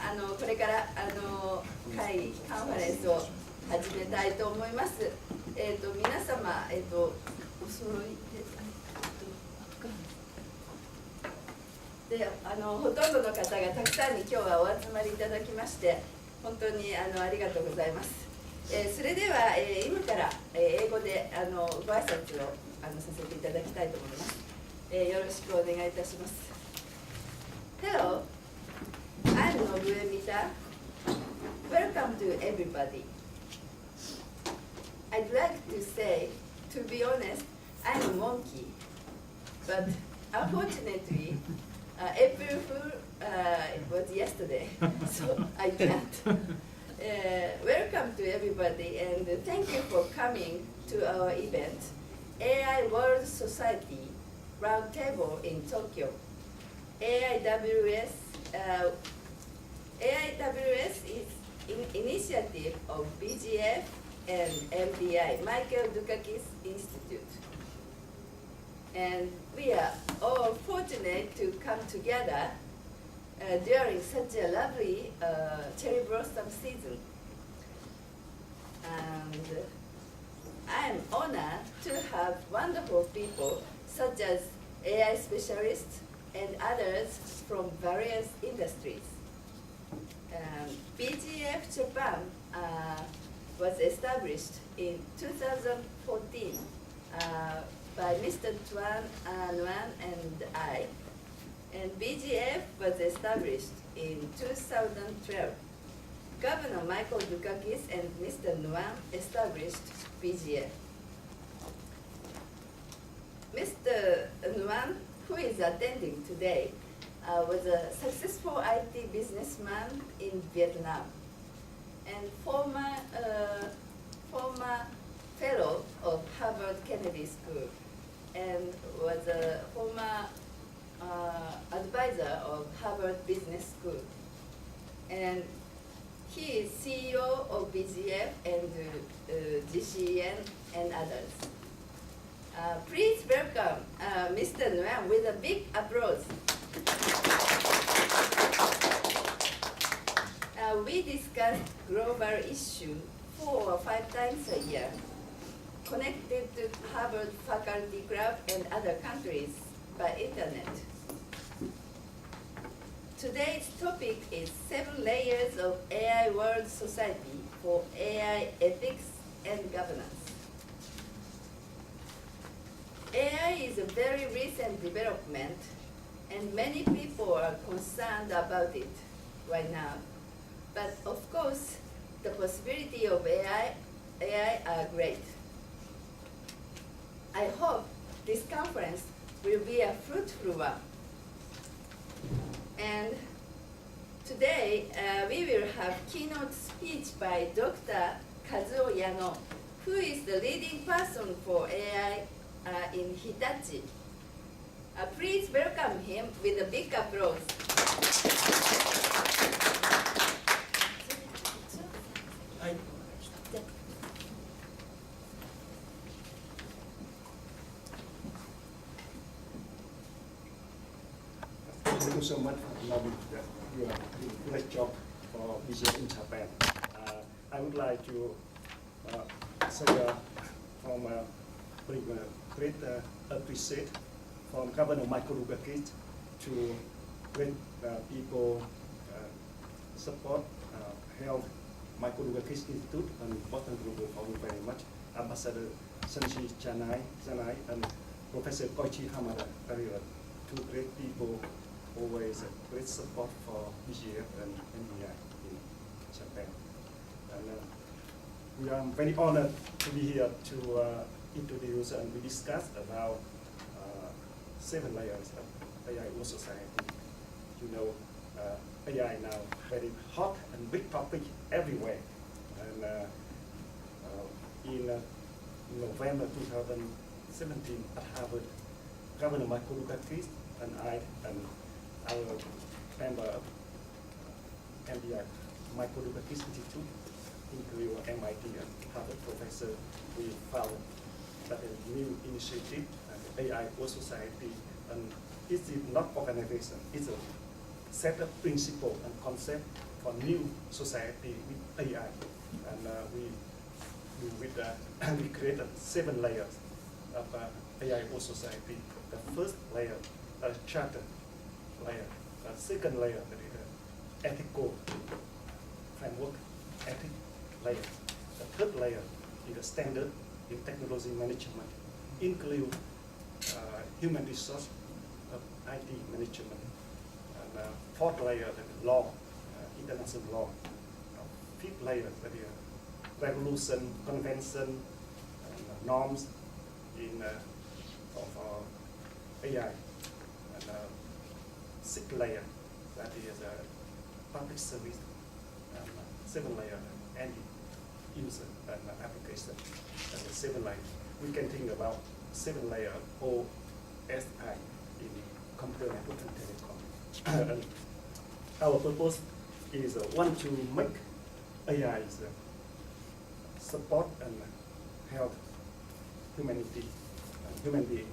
これから会カンファレンスを始めたいと思います。皆様、お揃いで、ほとんどの方がたくさんに今日はお集まりいただきまして本当にありがとうございます。それでは、今から、英語でご挨拶をさせていただきたいと思います。よろしくお願いいたします。Hello, I'm Nobuemita. Welcome to everybody. I'd like to say, to be honest, I'm a monkey, but unfortunately, April Fool it was yesterday, so I can't. Welcome to everybody, and thank you for coming to our event, AI World Society Roundtable in Tokyo. AIWS is an initiative of BGF and MDI, Michael Dukakis Institute. And we are all fortunate to come together during such a lovely cherry blossom season. And I'm honored to have wonderful people such as AI specialists and others from various industries. BGF Japan was established in 2014 by Mr. Nguyen and I, and BGF was established in 2012. Governor Michael Dukakis and Mr. Nguyen established BGF. Mr. Nguyen, who is attending today, was a successful IT businessman in Vietnam and former fellow of Harvard Kennedy School and was a former advisor of Harvard Business School. And he is CEO of BGF and GCN and others. Please welcome Mr. Nguyen with a big applause. We discuss global issues 4 or 5 times a year, connected to Harvard Faculty Club and other countries by internet. Today's topic is 7 layers of AI World Society for AI ethics and governance. AI is a very recent development, and many people are concerned about it right now. But of course, the possibility of AI are great. I hope this conference will be a fruitful one. And today, we will have keynote speech by Dr. Kazuo Yano, who is the leading person for AI in Hitachi. Please welcome him with a big applause. Thank you so much for loving that. You are doing a great job for BGF in Japan. I would like to say from bring a great appreciate from Governor Michael Dukakis to when people support help Michael Dukakis Institute and important group for you very much. Ambassador Sanji Janai and Professor Koichi Hamada, two great people, always a great support for BGF and NBI in Japan. And we are very honored to be here to introduce and we discuss about 7 layers of AI World Society. You know, AI now very hot and big topic everywhere. And in November 2017 at Harvard, Governor Michael Dukakis and I and our member of MBI, Michael Dukakis Institute, including MIT and Harvard professor, we found that a new initiative, AI World Society, and it's not organization, it's a set of principle and concept for new society with AI, and we created 7 layers of AI for society. The first layer, charter layer. The second layer, that is ethical framework, ethic layer. The third layer is the standard in technology management, include human resource of IT management. And fourth layer, that is law, international law. Fifth layer, that is regulation, convention, and norms in of AI. And sixth layer, that is public service. And seventh layer, end user and application. And the 7 layer, we can think about 7 layer OSI in computer network and telecom. And our purpose is want to make AI support and help humanity and human being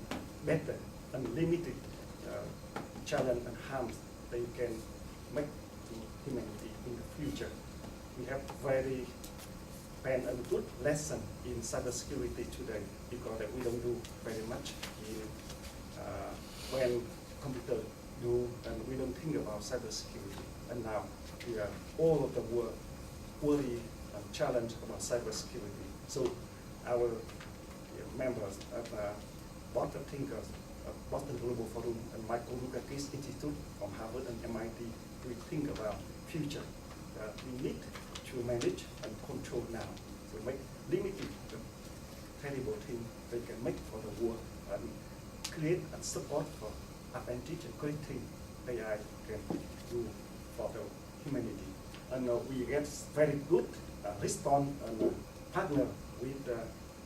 better and limited challenge and harms they can make to humanity in the future. We have very bad and good lesson in cybersecurity today because we don't do very much in when computer do, and we don't think about cybersecurity. And now we are all of the world worry and challenge about cybersecurity. So our members of Boston Thinkers, Boston Global Forum, and Michael Lukakis Institute from Harvard and MIT, we think about future. We need to manage and control now. So make limited the terrible thing they can make for the world and create and support for advantage and great thing AI can do for the humanity. And we get very good response and partner with the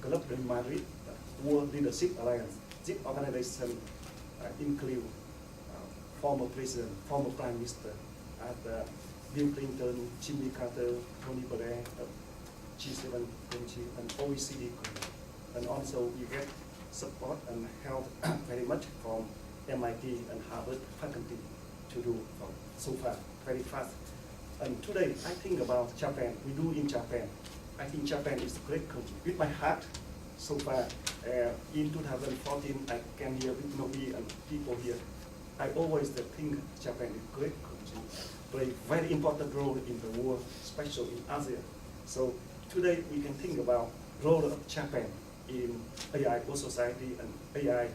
Club de Madrid, World Leadership Alliance. This organization include former president, former prime minister, Bill Clinton, Jimmy Carter, Tony Blair, G7 country, and OECD country. And also we get support and help very much from MIT and Harvard faculty to do so far very fast. And today I think about Japan. We do in Japan. I think Japan is a great country. With my heart, so far in 2014, I came here with Novi and people here. I always think Japan is a great country, play very important role in the world, especially in Asia. So today we can think about role of Japan in AI for society and AI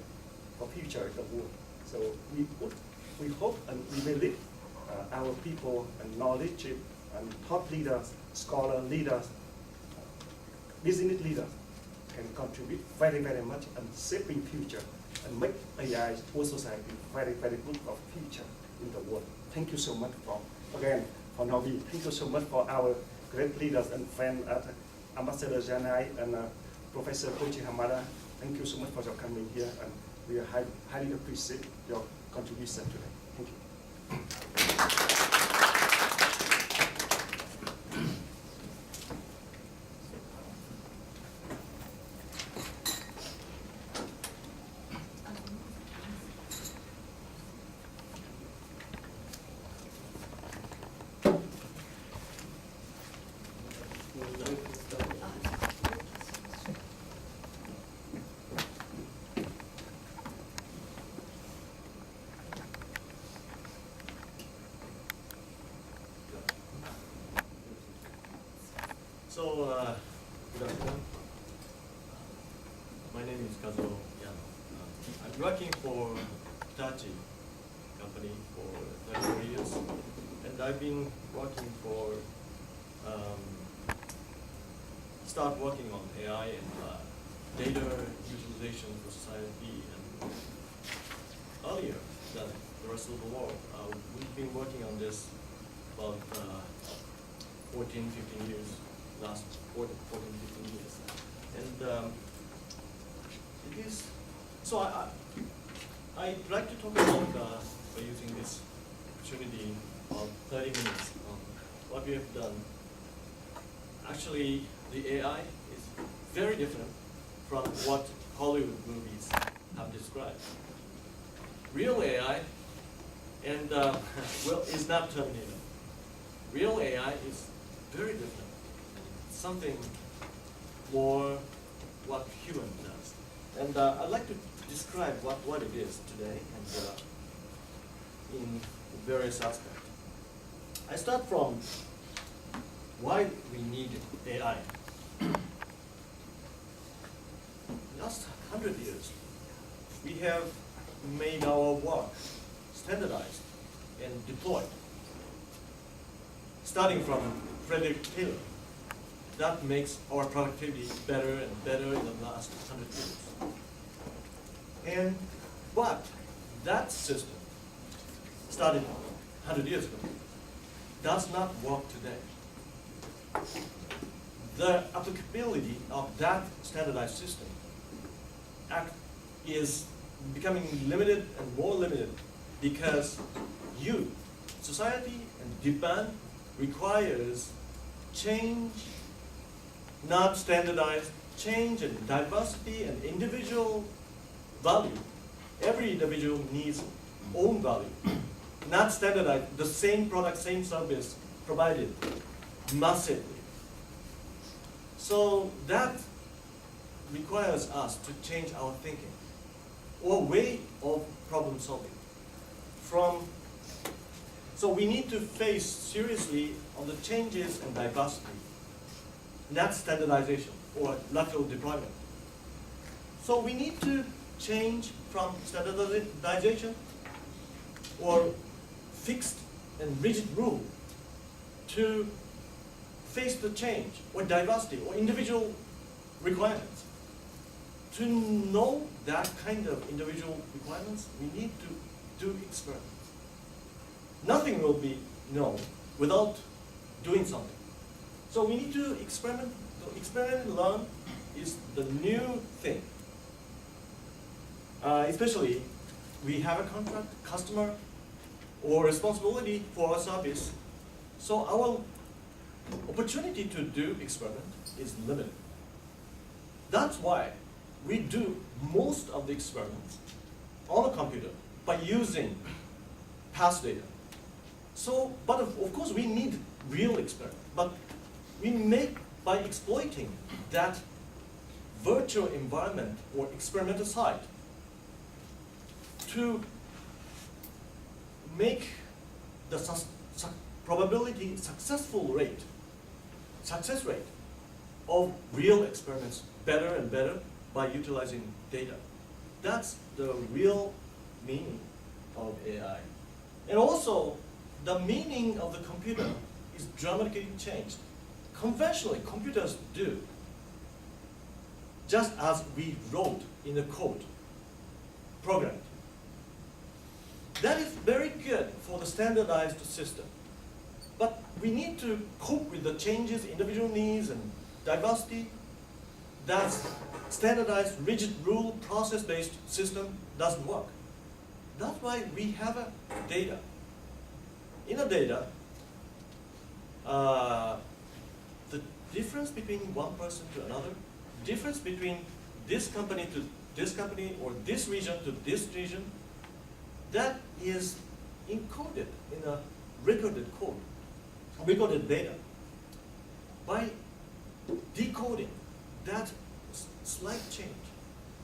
for future of the world. So we hope and we believe our people and knowledge and thought leaders, scholar leaders, business leaders can contribute very, very much and shaping future and make AI for society very, very good for future in the world. Thank you so much again for Novi. Thank you so much for our great leaders and friends at Ambassador Janai and Professor Koji Hamada. Thank you so much for your coming here, and we highly appreciate your contribution today. Thank you. So, good afternoon. My name is Kazuo Yano. I'm working for Hitachi company for 34 years, and I've been working for, start working on AI and data utilization for society and earlier than the rest of the world. We've been working on this about 14, 15 years. Last 14, 15 years. And it is, so I'd like to talk about, by using this opportunity of 30 minutes on what we have done. Actually, the AI is very different from what Hollywood movies have described. Real AI and well, is not Terminator. real AI is very different. Something more what human does. And I'd like to describe what it is today and in various aspects. I start from why we need AI. Last 100 years, we have made our work standardized and deployed. Starting from Frederick Taylor, that makes our productivity better and better in the last 100 years. But that system started 100 years ago, does not work today. The applicability of that standardized system is becoming limited and more limited because society and demand requires change, not standardized, change and diversity and individual value. Every individual needs own value, not standardized, the same product, same service provided massively. So that requires us to change our thinking or way of problem solving. So we need to face seriously on the changes in diversity, not standardization or lateral deployment. So we need to change from standardization or fixed and rigid rule to face the change or diversity or individual requirements. To know that kind of individual requirements, we need to do experiments. Nothing will be known without doing something. So we need to experiment. Experiment and learn is the new thing. Especially, we have a contract, customer, or responsibility for our service. So our opportunity to do experiment is limited. That's why we do most of the experiments on a computer by using past data. So, but of course we need real experiment, but we make by exploiting that virtual environment or experimental site to make the probability success rate of real experiments better and better by utilizing data. That's the real meaning of AI. And also, the meaning of the computer is dramatically changed. Conventionally, computers do just as we wrote in the code, programmed. That is very good for the standardized system. But we need to cope with the changes, individual needs, and diversity. That standardized, rigid rule, process-based system doesn't work. That's why we have a data. In the data, the difference between one person to another, difference between this company to this company, or this region to this region, that is encoded in a recorded code, recorded data. By decoding that slight change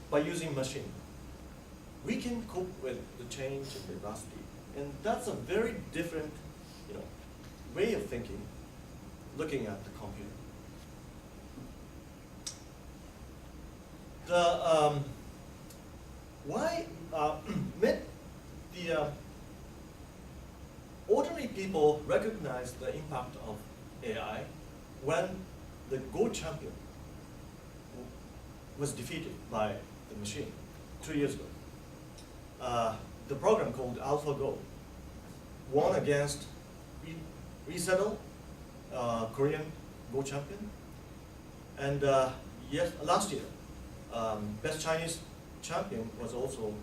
by using machine, we can cope with the change in diversity. And that's a very different, way of thinking, looking at the computer. The ordinary people recognize the impact of AI when the Go champion was defeated by the machine 2 years ago. The program called AlphaGo won against Resettle, Korean Go champion, and last year, Best Chinese champion was also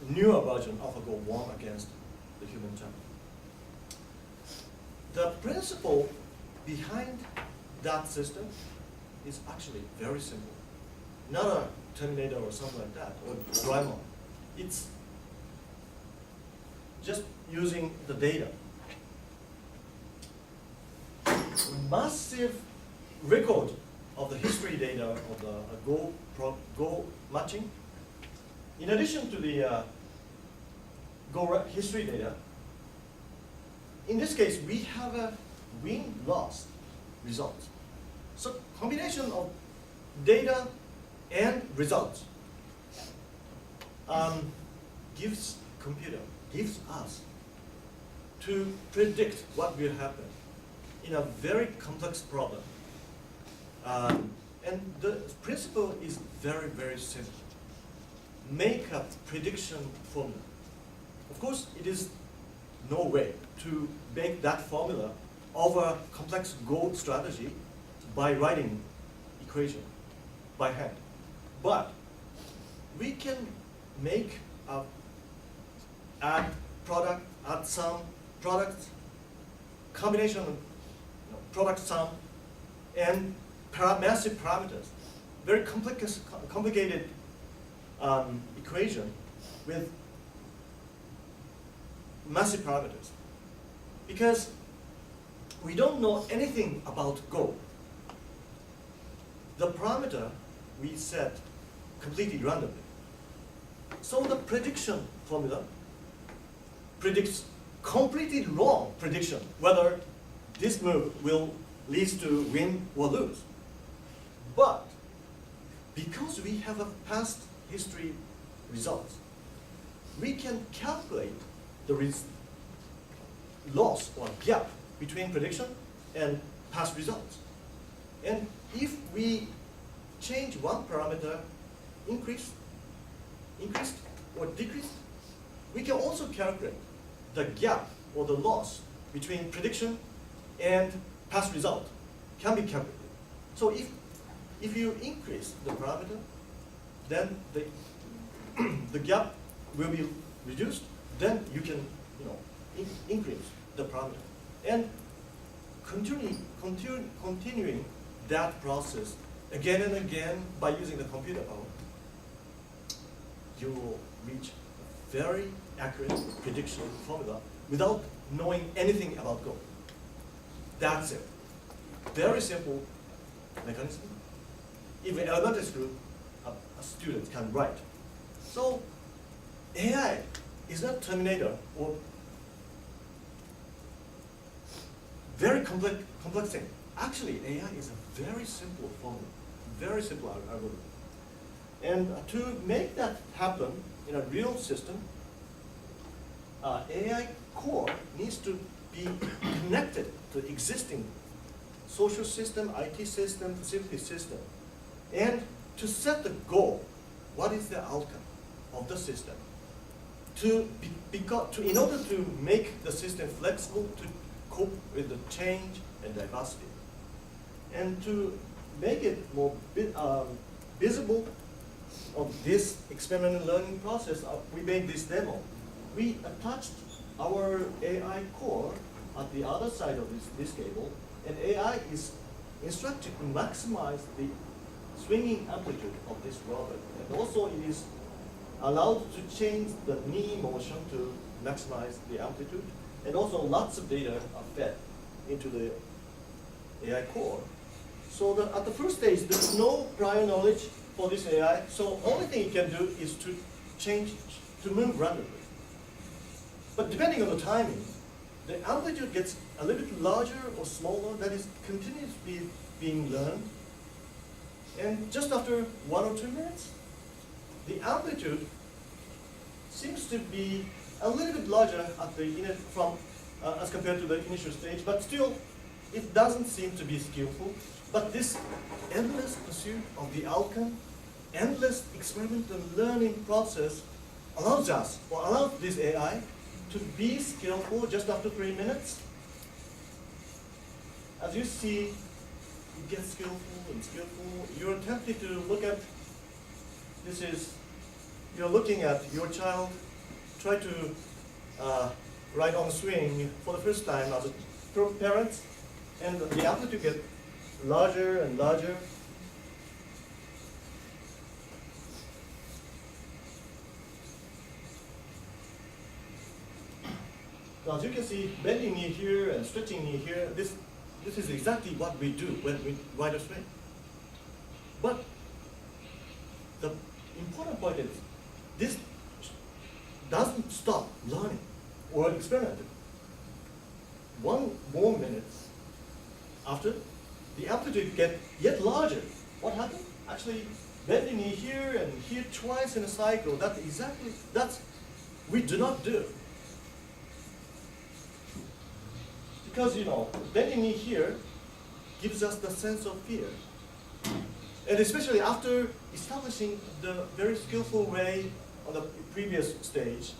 newer version of AlphaGo won against the human champion. The principle behind that system is actually very simple. Not a Terminator or something like that, or Doraemon. It's just using the data massive record of the history data of the Go matching. In addition to the history data, in this case, we have a win-loss result. So combination of data and results gives us to predict what will happen in a very complex problem. And the principle is very, very simple. Make a prediction formula. Of course, it is no way to make that formula of a complex Go strategy by writing equation by hand. But we can make a add sum, product, combination of product sum, and massive parameters. Very complicated equation with massive parameters. Because we don't know anything about Go. The parameter we set completely randomly. So the prediction formula predicts completely wrong prediction whether this move will lead to win or lose. But because we have a past history results, we can calculate the loss or gap between prediction and past results. And if we change one parameter, increased or decreased, we can also calculate the gap or the loss between prediction and past result can be calculated. So if you increase the parameter, then the gap will be reduced. Then you can increase the parameter, and continuing that process again and again by using the computer power, you will reach a very accurate prediction formula without knowing anything about Go. That's it. Very simple mechanism. Even elementary school, a student can write. So AI is not Terminator or very complex thing. Actually, AI is a very simple formula, very simple algorithm. And to make that happen in a real system, AI core needs to be connected to existing social system, IT system, facility system, and to set the goal. What is the outcome of the system? In order to make the system flexible to cope with the change and diversity, and to make it more visible of this experimental learning process, we made this demo. We attached our AI core at the other side of this cable, and AI is instructed to maximize the swinging amplitude of this robot. And also it is allowed to change the knee motion to maximize the amplitude. And also lots of data are fed into the AI core. So at the first stage, there's no prior knowledge for this AI. So only thing it can do is to move randomly. But depending on the timing, the amplitude gets a little bit larger or smaller. That is continuously being learned. And just after 1 or 2 minutes, the amplitude seems to be a little bit larger at the as compared to the initial stage, but still, it doesn't seem to be skillful. But this endless pursuit of the outcome, endless experimental learning process allows this AI to be skillful just after 3 minutes. As you see, it gets skillful and skillful. You're tempted to look at, you're looking at your child try to ride on a swing for the first time as a parent, and the amplitude gets larger and larger. So as you can see, bending knee here and stretching knee here, this this is exactly what we do when we ride a train. But the important point is, this doesn't stop learning or experimenting. 1 more minute after, the amplitude gets yet larger. What happened? Actually, bend the knee here and here twice in a cycle. That's we do not do. Because, bending knee here gives us the sense of fear. And especially after establishing the very skillful way on the previous stage,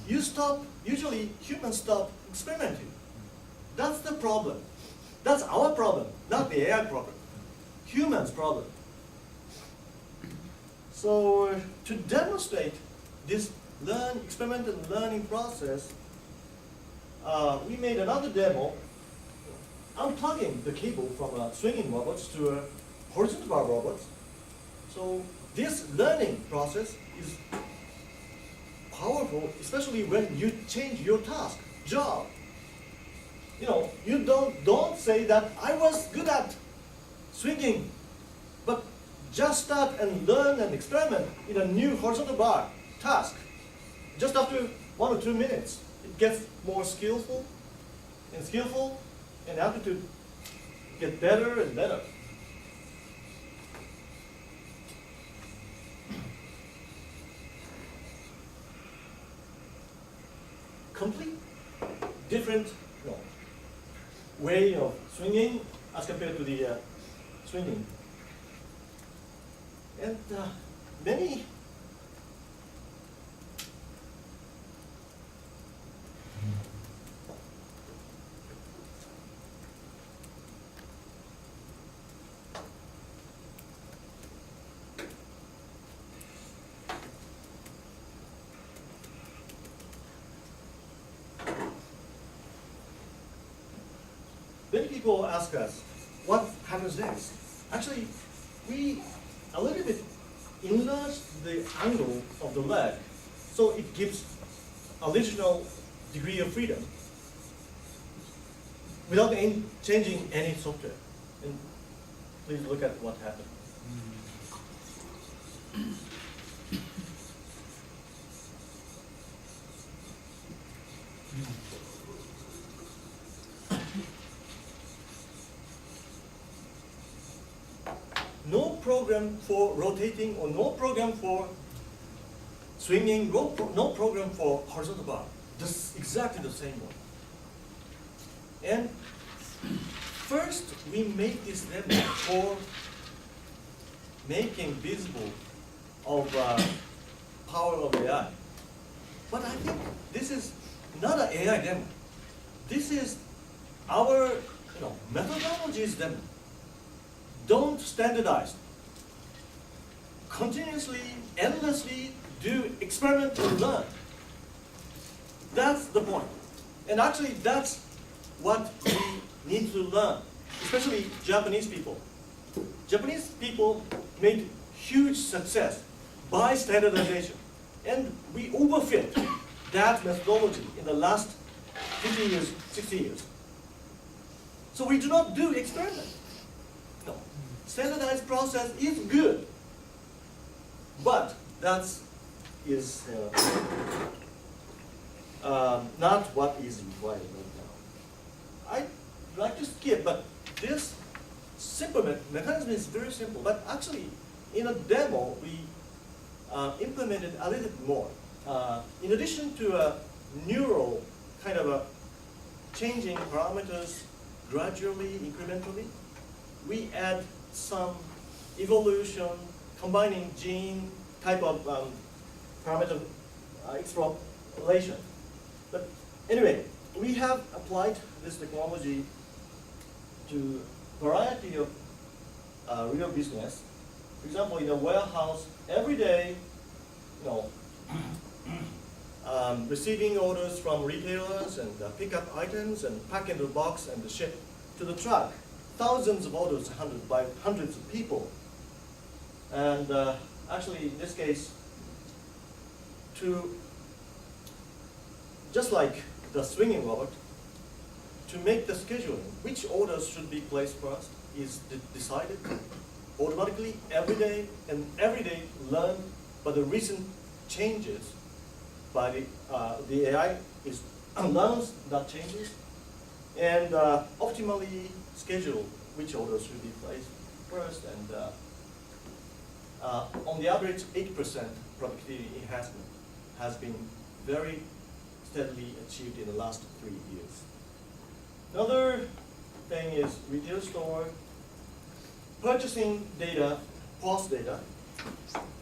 usually humans stop experimenting. That's the problem. That's our problem, not the AI problem. Humans' problem. So to demonstrate this experiment and learning process, we made another demo, unplugging the cable from a swinging robot to a horizontal bar robot. So this learning process is powerful, especially when you change your job. You don't say that I was good at swinging, but just start and learn and experiment in a new horizontal bar task. Just after 1 or 2 minutes, it gets more skillful, and amplitude get better and better. Complete different way of swinging as compared to the swinging. And many people ask us, what happens next? Actually, we a little bit enlarge the angle of the leg, so it gives additional degree of freedom without changing any software. And please look at what happened. No program for rotating or no program for swinging, no program for horizontal bar. Just exactly the same one. And first, we made this demo for making visible of power of AI. But I think this is not an AI demo. This is our methodologies demo. Don't standardize. Continuously, endlessly do experiment and learn. That's the point. And actually, that's what we need to learn, especially Japanese people. Japanese people made huge success by standardization. And we overfit that methodology in the last 50 years, 60 years. So we do not do experiment. No. Standardized process is good. But that is not what is required right now. I'd like to skip, but this simple mechanism is very simple. But actually, in a demo, we implemented a little bit more. In addition to a neural kind of a changing parameters gradually, incrementally, we add some evolution, combining gene type of parameter extrapolation. But anyway, we have applied this technology to a variety of real business. For example, in a warehouse, every day, receiving orders from retailers and pick up items and pack in the box and ship to the truck. Thousands of orders handled by hundreds of people. And actually, in this case, just like the swinging robot, to make the scheduling, which orders should be placed first, is decided automatically every day, and every day learned by the recent changes by the AI is learns that changes and optimally schedule which orders should be placed first, and on the average 8% productivity enhancement has been very steadily achieved in the last 3 years. Another thing is retail store purchasing data, POS data,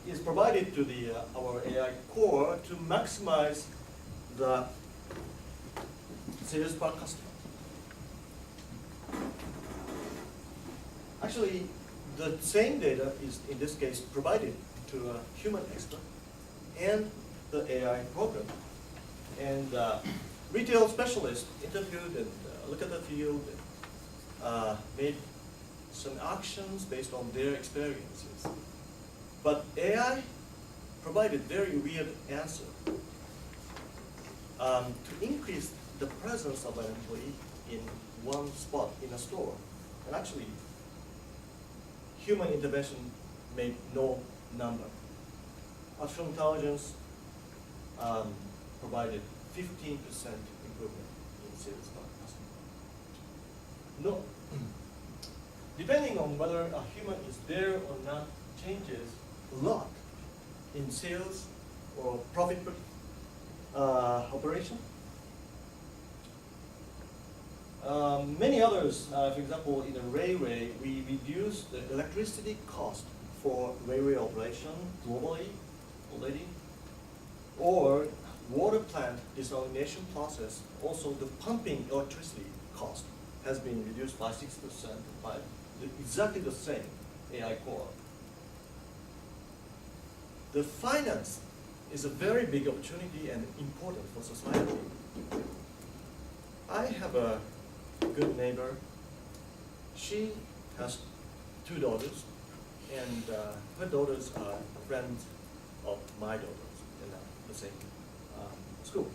is provided to the our AI core to maximize the sales per customer. Actually, the same data is, in this case, provided to a human expert and the AI program. And retail specialists interviewed and looked at the field, and, made some actions based on their experiences. But AI provided very weird answer. To increase the presence of an employee in one spot in a store, and actually human intervention made no number. Artificial intelligence provided 15% improvement in sales per customer. No, depending on whether a human is there or not, changes a lot in sales or profit operation. Many others, for example, in the railway, we reduce the electricity cost for railway operation globally already, or water plant desalination process, also the pumping electricity cost has been reduced by 6% by exactly the same AI core. The finance is a very big opportunity and important for society. I have a good neighbor. She has 2 daughters, and her daughters are friends of my daughters in the same school.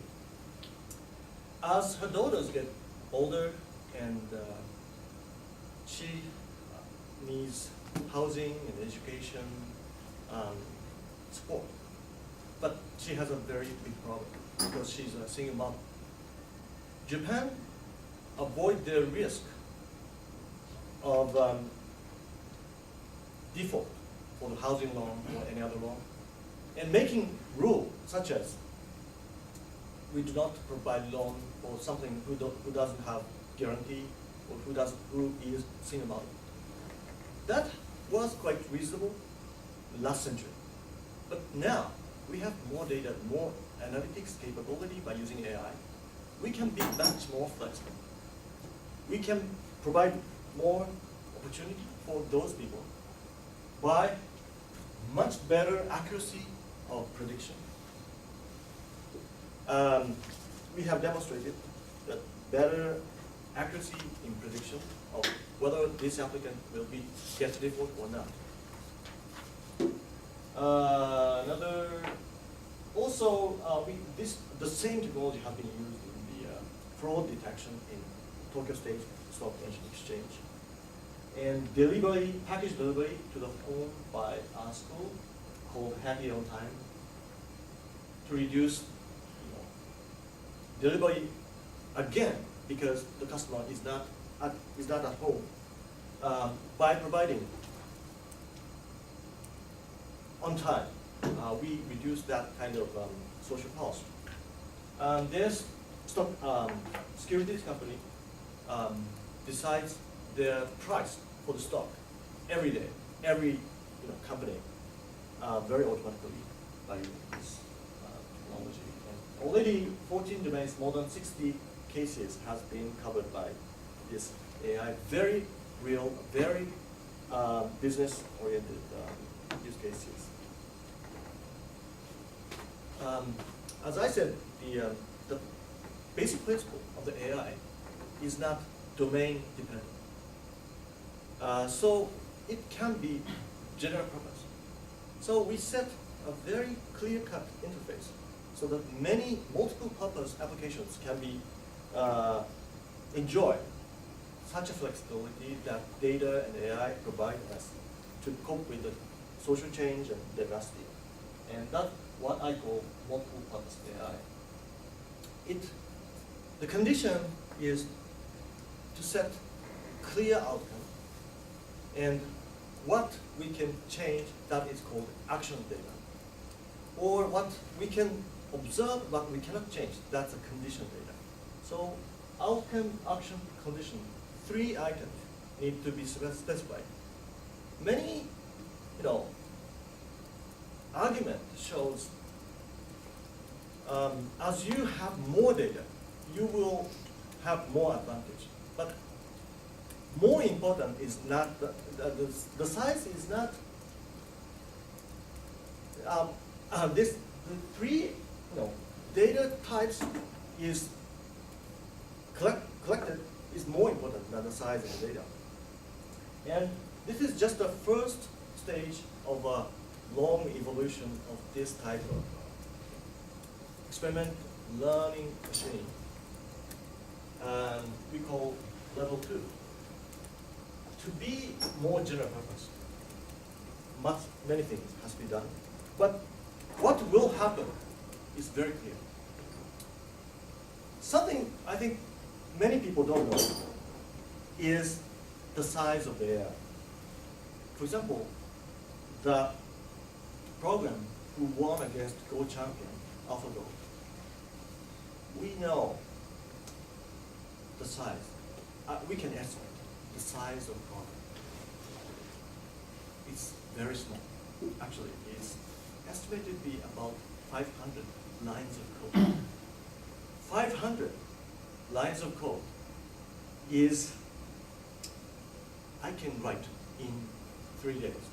As her daughters get older and she needs housing and education support, but she has a very big problem because she's a single mom. Japan avoid the risk of default for the housing loan or any other loan, and making rule such as we do not provide loan for something who doesn't have guarantee or who is single mother. That was quite reasonable last century, but now we have more data, more analytics capability by using AI. We can be much more flexible. We can provide more opportunity for those people by much better accuracy of prediction. We have demonstrated that better accuracy in prediction of whether this applicant will get default or not. The same technology has been used in the fraud detection in Tokyo State Stock Exchange, and package delivery to the home by our school called Happy on Time to reduce delivery again because the customer is not at home, by providing on time. We reduce that kind of social cost. There's stock securities company decides their price for the stock every day, every company, very automatically by this technology. And already 14 domains, more than 60 cases has been covered by this AI. Very real, very business-oriented use cases. As I said, the basic principle of the AI is not domain dependent. So it can be general purpose. So we set a very clear-cut interface so that many multiple purpose applications can be enjoy such a flexibility that data and AI provide us to cope with the social change and diversity. And that's what I call multiple purpose AI. The condition is to set clear outcome, and what we can change, that is called action data. Or what we can observe, but we cannot change, that's a condition data. So outcome, action, condition, 3 items need to be specified. Many, argument shows as you have more data, you will have more advantage. But more important is not, the size is not, the 3 data types is collected is more important than the size of the data. And this is just the first stage of a long evolution of this type of experiment learning machine. And we call level 2. To be more general purpose, many things has to be done. But what will happen is very clear. Something I think many people don't know is the size of the AI. For example, the program who won against Go champion, AlphaGo, we know the size. We can estimate the size of the program. It's very small. Actually, it's estimated to be about 500 lines of code. 500 lines of code is, I can write in 3 days.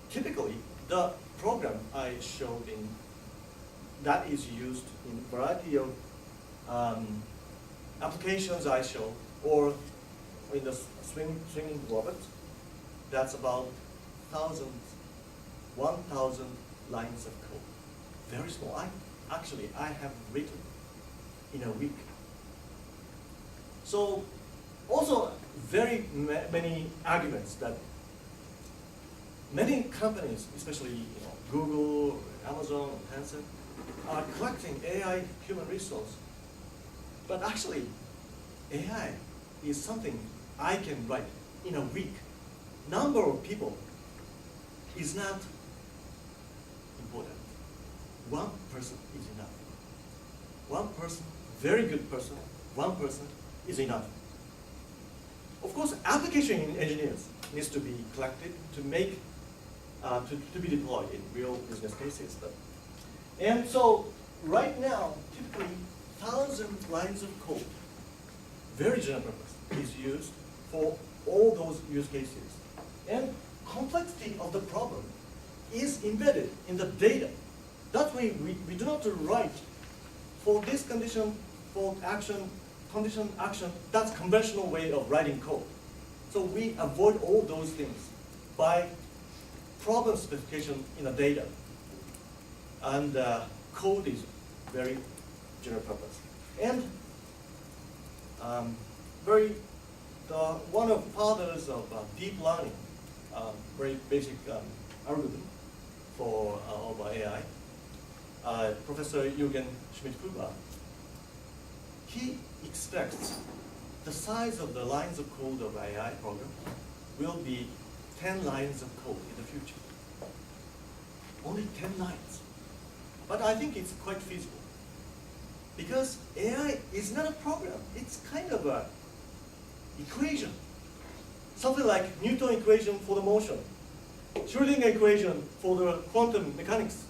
Typically, the program I showed in, that is used in a variety of applications I show, or in the swinging robot, that's about 1,000 lines of code. Very small. Actually, I have written in a week. So, also very many arguments that many companies, especially Google, Amazon, Tencent, are collecting AI human resource. But actually, AI is something I can write in a week. Number of people is not important. One person is enough. One person, very good person, one person is enough. Of course, application engineers needs to be collected to make, to be deployed in real business cases. And so, right now, typically, 1,000 lines of code, very general purpose, is used for all those use cases. And complexity of the problem is embedded in the data. That way, we do not write for this condition, for action, condition, action. That's conventional way of writing code. So we avoid all those things by problem specification in the data. And code is very general purpose. And one of the fathers of deep learning, very basic algorithm for AI, Professor Jürgen Schmidt-Huber, he expects the size of the lines of code of AI program will be 10 lines of code in the future. Only 10 lines. But I think it's quite feasible. Because AI is not a program, it's kind of an equation. Something like Newton equation for the motion, Schrödinger equation for the quantum mechanics,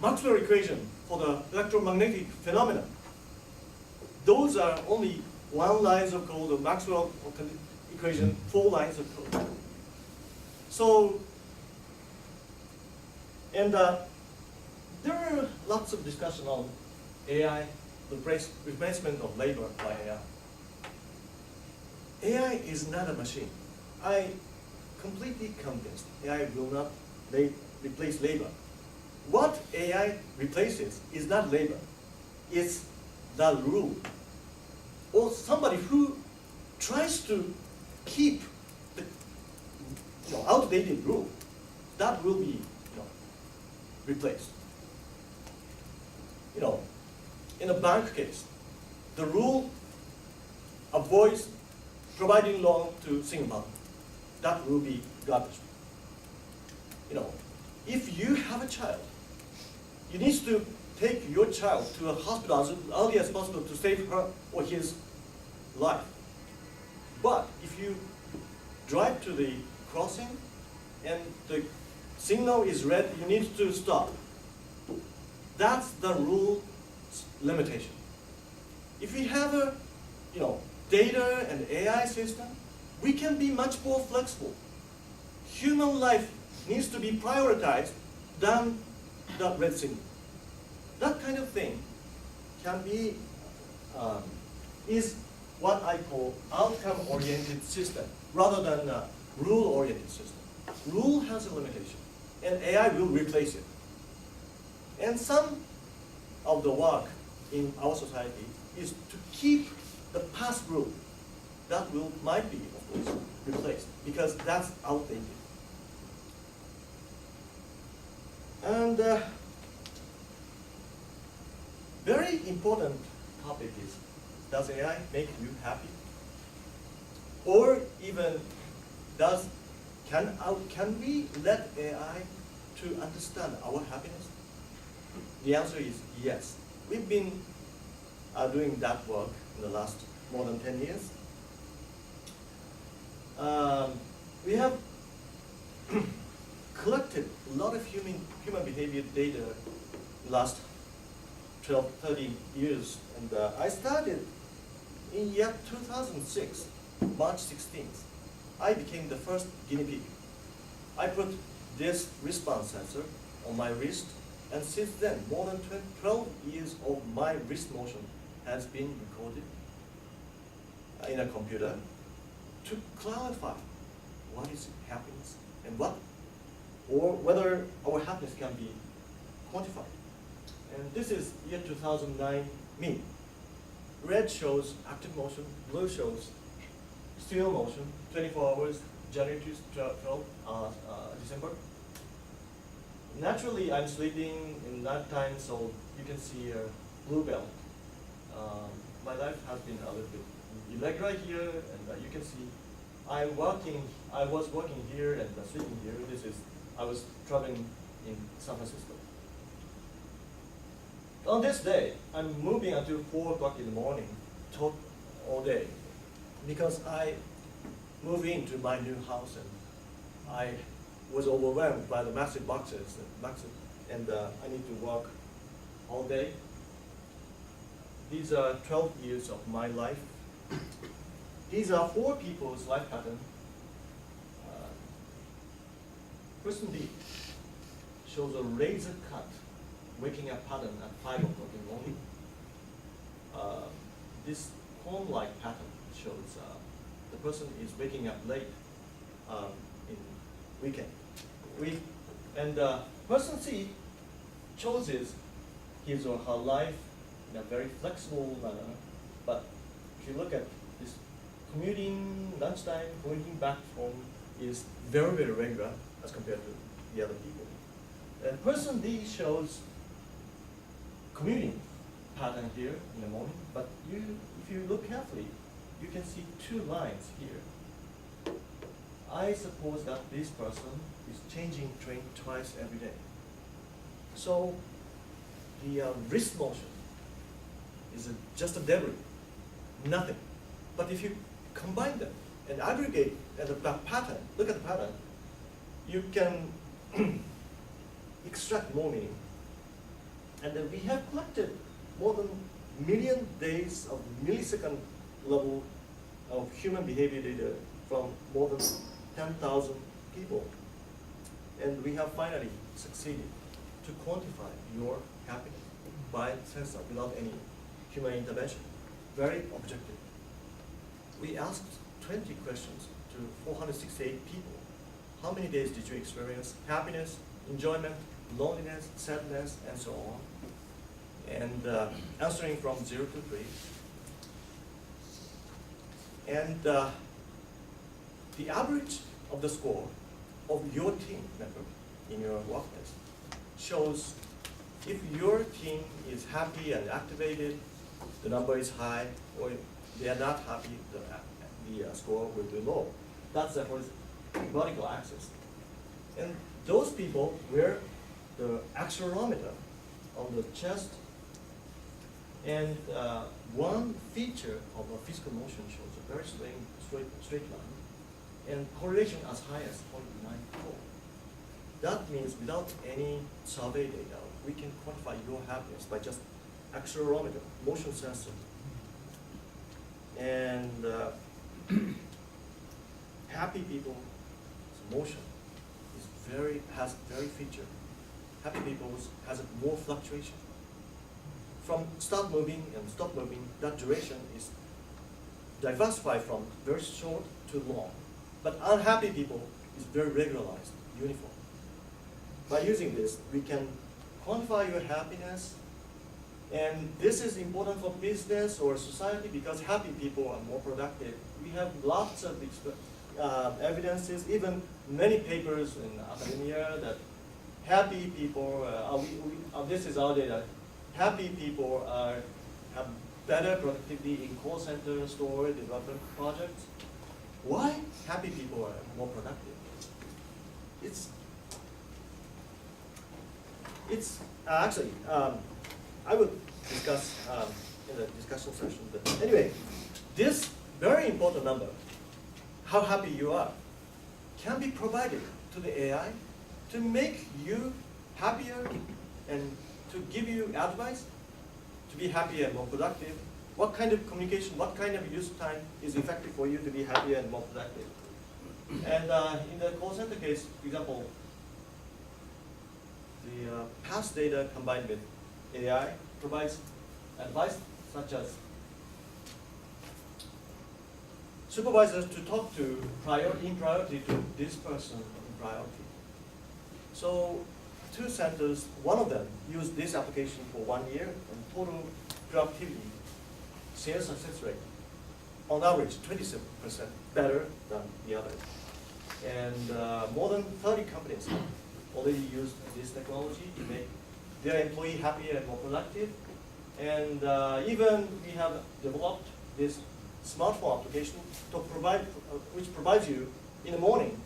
Maxwell equation for the electromagnetic phenomena. Those are only 1 line of code of Maxwell equation, 4 lines of code. So, and there are lots of discussion on AI, the replacement of labor by AI. AI is not a machine. I completely convinced AI will not replace labor. What AI replaces is not labor. It's that rule, or somebody who tries to keep the outdated rule, that will be replaced. In a bank case, the rule avoids providing loan to single mother. That will be garbage. If you have a child, you need to take your child to a hospital as early as possible to save her or his life. But if you drive to the crossing and the signal is red, you need to stop. That's the rule limitation. If we have a data and AI system, we can be much more flexible. Human life needs to be prioritized than the red signal. That kind of thing can be, is what I call outcome-oriented system rather than a rule-oriented system. Rule has a limitation, and AI will replace it. And some of the work in our society is to keep the past rule. That might be, of course, replaced because that's outdated. And very important topic is, does AI make you happy? Or even can we let AI to understand our happiness? The answer is yes. We've been doing that work in the last more than 10 years. We have collected a lot of human behavior data last 12, 13 years. And I started in year 2006, March 16th. I became the first guinea pig. I put this wristband sensor on my wrist, and since then, more than 12 years of my wrist motion has been recorded in a computer to clarify what is happiness and or whether our happiness can be quantified. And this is year 2009 me. Red shows active motion, blue shows still motion, 24 hours, January to 12, December. Naturally, I'm sleeping in that time, so you can see a blue belt. My life has been a little bit irregular here, and you can see I was working here and sleeping here. I was traveling in San Francisco. On this day, I'm moving until 4 o'clock in the morning, talk all day, because I moved into my new house and I was overwhelmed by the massive boxes, and I need to work all day. These are 12 years of my life. These are 4 people's life pattern. Person B shows a razor cut waking up pattern at 5 o'clock in the morning. This comb-like pattern shows the person is waking up late in weekend. And person C chooses his or her life in a very flexible manner, but if you look at this commuting, lunchtime, commuting back home is very, very regular as compared to the other people. And person D shows commuting pattern here in the morning, but if you look carefully, you can see 2 lines here. I suppose that this person is changing train twice every day. So the wrist motion is just a debris, nothing. But if you combine them and aggregate at the pattern, look at the pattern, you can extract more meaning. And then we have collected more than million days of millisecond level of human behavior data from more than 10,000 people. And we have finally succeeded to quantify your happiness by sensor without any human intervention. Very objective. We asked 20 questions to 468 people. How many days did you experience happiness, enjoyment, loneliness, sadness, and so on? and answering from 0 to 3. And the average of the score of your team member in your workplace shows if your team is happy and activated, the number is high, or they are not happy, the score will be low. That's the vertical axis. And those people wear the accelerometer on the chest, and one feature of a physical motion shows a very straight line, and correlation as high as 0.94. That means without any survey data, we can quantify your happiness by just accelerometer, motion sensor. And happy people's motion has very feature. Happy people has more fluctuation. From start moving and stop moving, that duration is diversified from very short to long. But unhappy people is very regularized, uniform. By using this, we can quantify your happiness, and this is important for business or society because happy people are more productive. We have lots of evidences, even many papers in academia that happy people, this is our data, happy people have better productivity in call center, store, development projects. Why happy people are more productive? It's actually, I would discuss in the discussion session, but anyway, this very important number, how happy you are, can be provided to the AI to make you happier and to give you advice to be happier and more productive. What kind of communication, what kind of use time is effective for you to be happier and more productive? And in the call center case, for example, the past data combined with AI provides advice such as supervisors to talk to in priority to this person in priority. So 2 centers, one of them used this application for 1 year, and total productivity, sales success rate, on average 27% better than the other. And more than 30 companies already use this technology to make their employee happier and more productive. And even we have developed this smartphone application to which provides you in the morning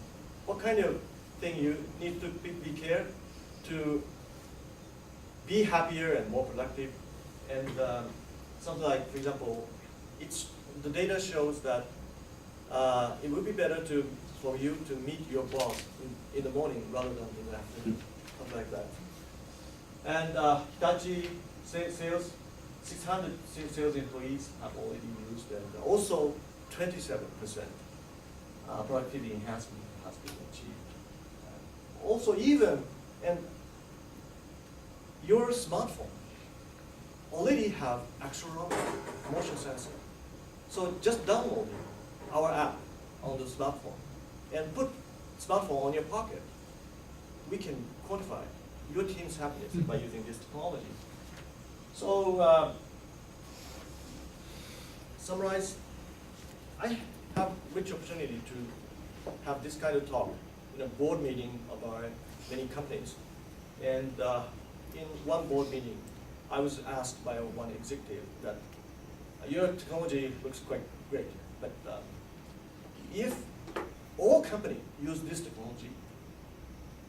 what kind of thing you need to be care to be happier and more productive. And something like, for example, the data shows that it would be better for you to meet your boss in the morning rather than in the afternoon, something like that. And Hitachi sales, 600 sales employees have already used, and also 27% productivity enhancement has been achieved. Also, and your smartphone already have accelerometer, motion sensor. So just download our app on the smartphone and put smartphone on your pocket. We can quantify your team's happiness by using this technology. So, summarize, I have rich opportunity to have this kind of talk in a board meeting of our many companies. And in one board meeting, I was asked by one executive that your technology looks quite great, but if all companies use this technology,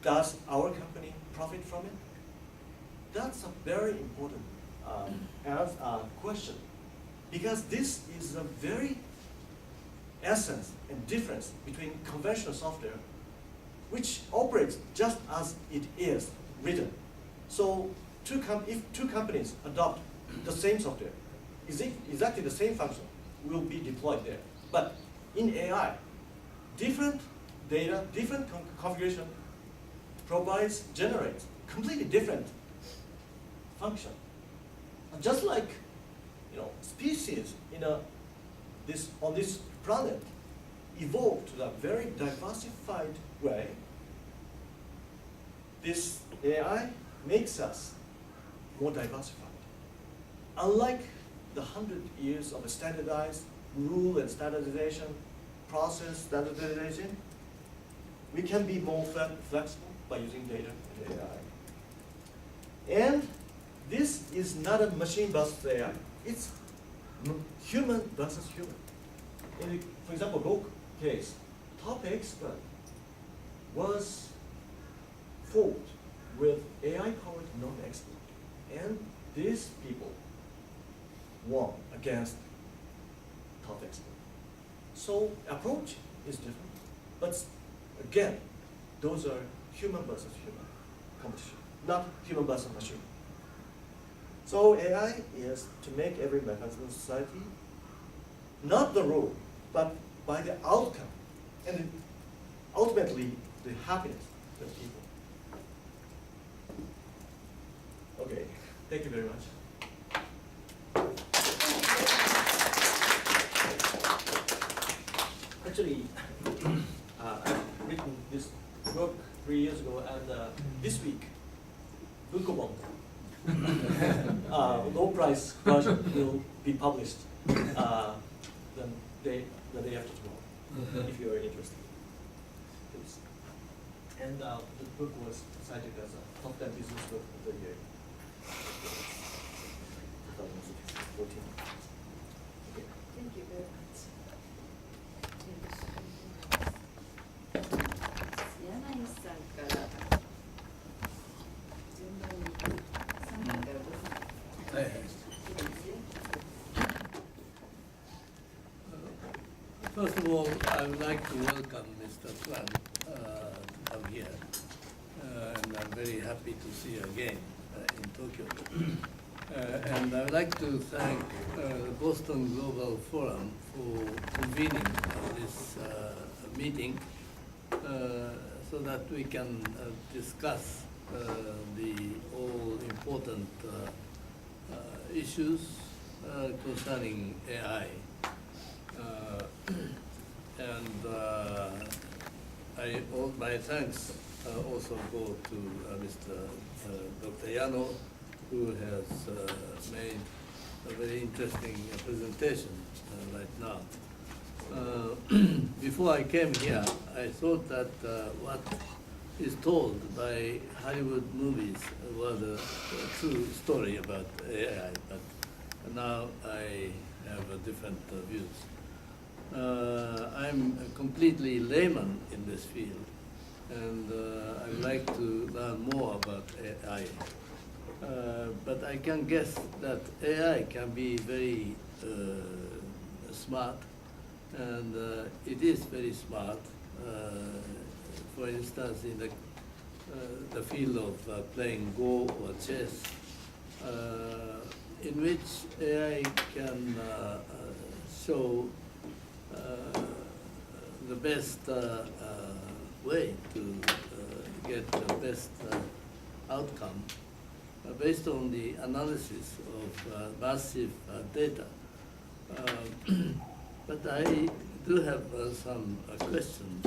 does our company profit from it? That's a very important question, because this is a very essence and difference between conventional software, which operates just as it is written. So if 2 companies adopt the same software, exactly the same function will be deployed there. But in AI, different data, different configuration generates completely different function. Just like species on this planet evolved to a very diversified way, this AI makes us more diversified. unlike the 100 years of a standardized rule and standardization, process standardization, we can be more flexible by using data and AI. And this is not a machine versus AI. It's human versus human. For example, Go case, top expert was fought with AI-powered non-expert. And these people won against top expert. So approach is different. But again, those are human versus human competition, not human versus machine. So AI is to make every mechanism in society not the rule, but by the outcome, and ultimately the happiness of people. Okay, thank you very much. Actually, I've written this book 3 years ago, and this week, Bunkobon, low price version will be published the day after tomorrow, if you are interested. Please. And the book was cited as a top 10 business book of the year. 2014. Okay. Thank you very much. 柳さんから順番に3番から5番。はいはい。First of all, I would like to welcome Mr. Tran to come here, and I'm very happy to see you again in Tokyo. And I would like to thank the Boston Global Forum for convening this meeting so that we can discuss the all important issues concerning AI. My thanks also go to Mr. Dr. Yano, who has made a very interesting presentation right now. Before I came here, I thought that what is told by Hollywood movies was a true story about AI, but now I have different views. I'm a completely layman in this field, and I'd like to learn more about AI. But I can guess that AI can be very smart, and it is very smart. For instance, in the field of playing Go or chess, in which AI can show the best way to get the best outcome based on the analysis of massive data. But I do have some questions.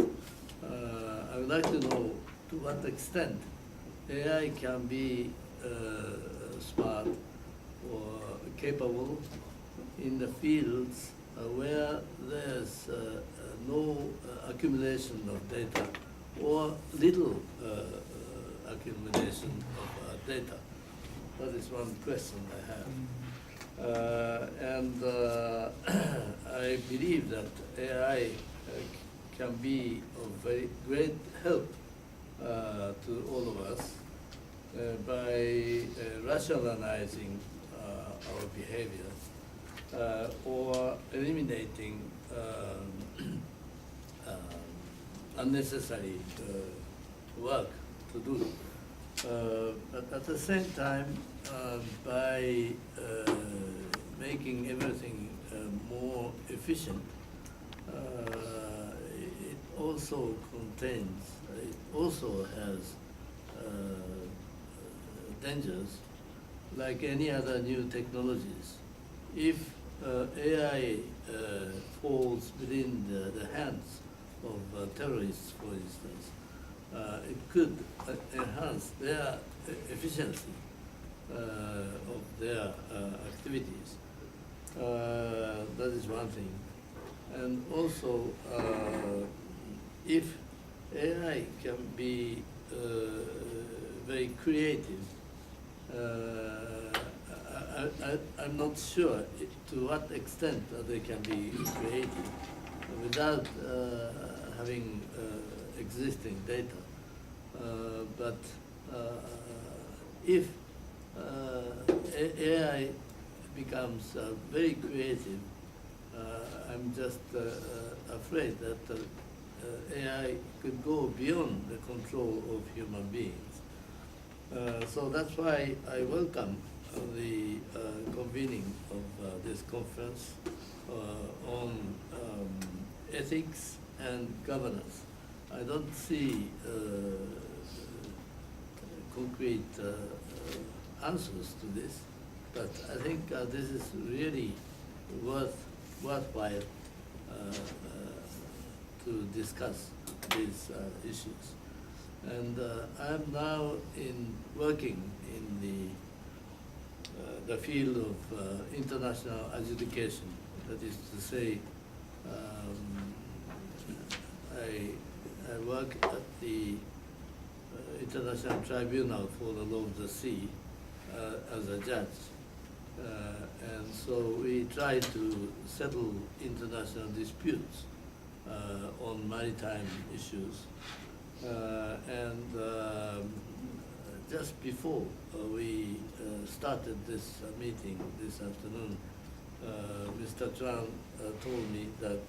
I would like to know to what extent AI can be smart or capable in the fields where there's no accumulation of data or little accumulation of data. That is one question I have. And I believe that AI can be of very great help to all of us by rationalizing our behavior or eliminating unnecessary work to do. But at the same time, by making everything more efficient, it also contains, it also has dangers like any other new technologies. If AI falls within the hands of terrorists, for instance, it could enhance their efficiency of their activities. That is one thing. And also, if AI can be very creative, I'm not sure to what extent they can be creative without having existing data. But if AI becomes very creative, I'm just afraid that AI could go beyond the control of human beings. So that's why I welcome the convening of this conference on ethics and governance. I don't see concrete answers to this, but I think this is really worthwhile to discuss these issues. And I'm now working in the field of international adjudication. That is to say, I work at the International Tribunal for the Law of the Sea as a judge. And so we try to settle international disputes on maritime issues. Just before we started this meeting this afternoon, Mr. Tran told me that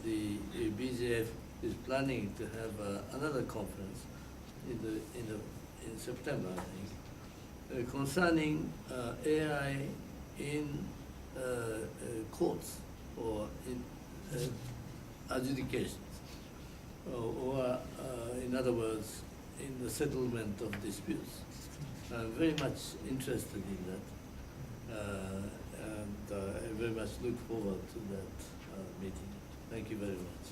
the BJF is planning to have another conference in September, I think, concerning AI in courts or in adjudications, or in other words, in the settlement of disputes. I'm very much interested in that, and I very much look forward to that meeting. Thank you very much.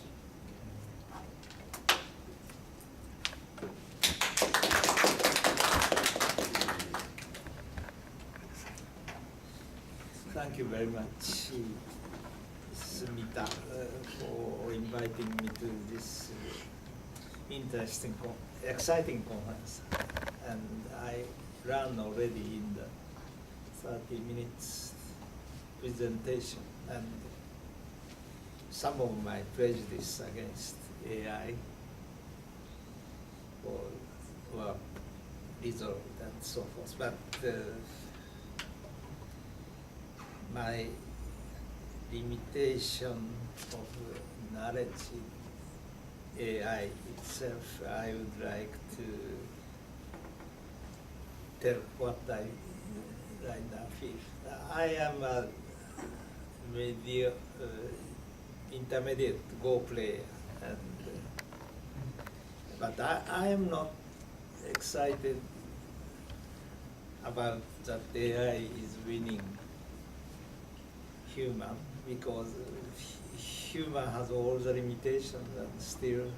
Thank you very much, Sumita, for inviting me to this interesting, exciting conference. And I ran already in the 30 minutes presentation, and some of my prejudice against AI were resolved and so forth. But my limitation of knowledge in AI itself, I would like to tell what I right now feel. I am a intermediate Go player, and but I am not excited about that AI is winning human, because human has all the limitations, and still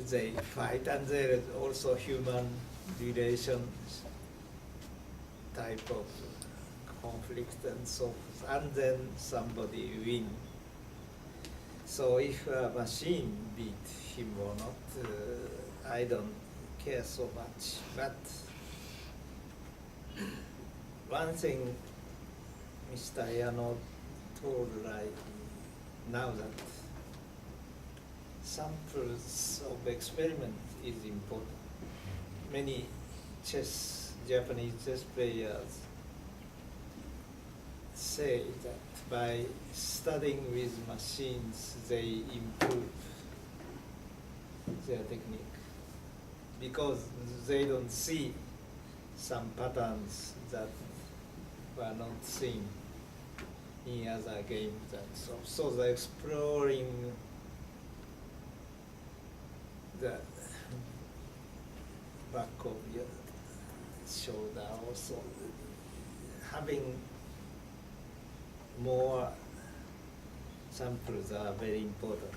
they fight, and there is also human relations type of conflict and so forth, and then somebody win. So if a machine beat him or not, I don't care so much. But one thing Mr. Yano told right now, that samples of experiment is important. Many Japanese chess players say that by studying with machines, they improve their technique, because they don't see some patterns that were not seen in other games. And so they're exploring the back of your shoulder, also having more samples are very important.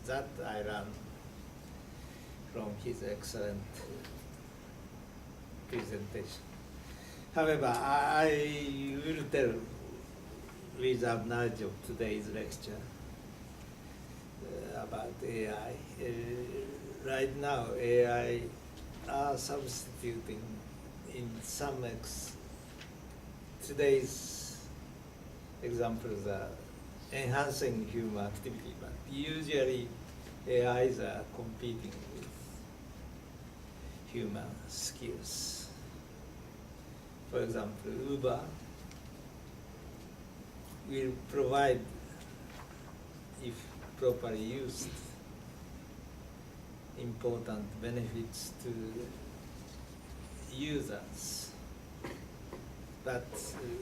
That I learned from his excellent presentation. However, I will tell without knowledge of today's lecture about AI. Right now, AI are substituting in some today's examples are enhancing human activity, but usually AIs are competing with human skills. For example, Uber will provide, if properly used, important benefits to users, but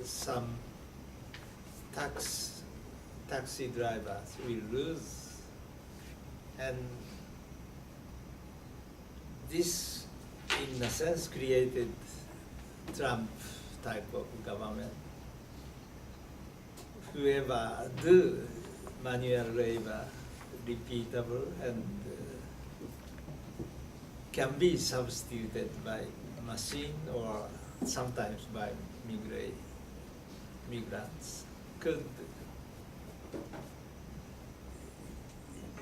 some taxi drivers will lose, and this, in a sense, created Trump type of government. Whoever do manual labor repeatable and can be substituted by machine or sometimes by migrants could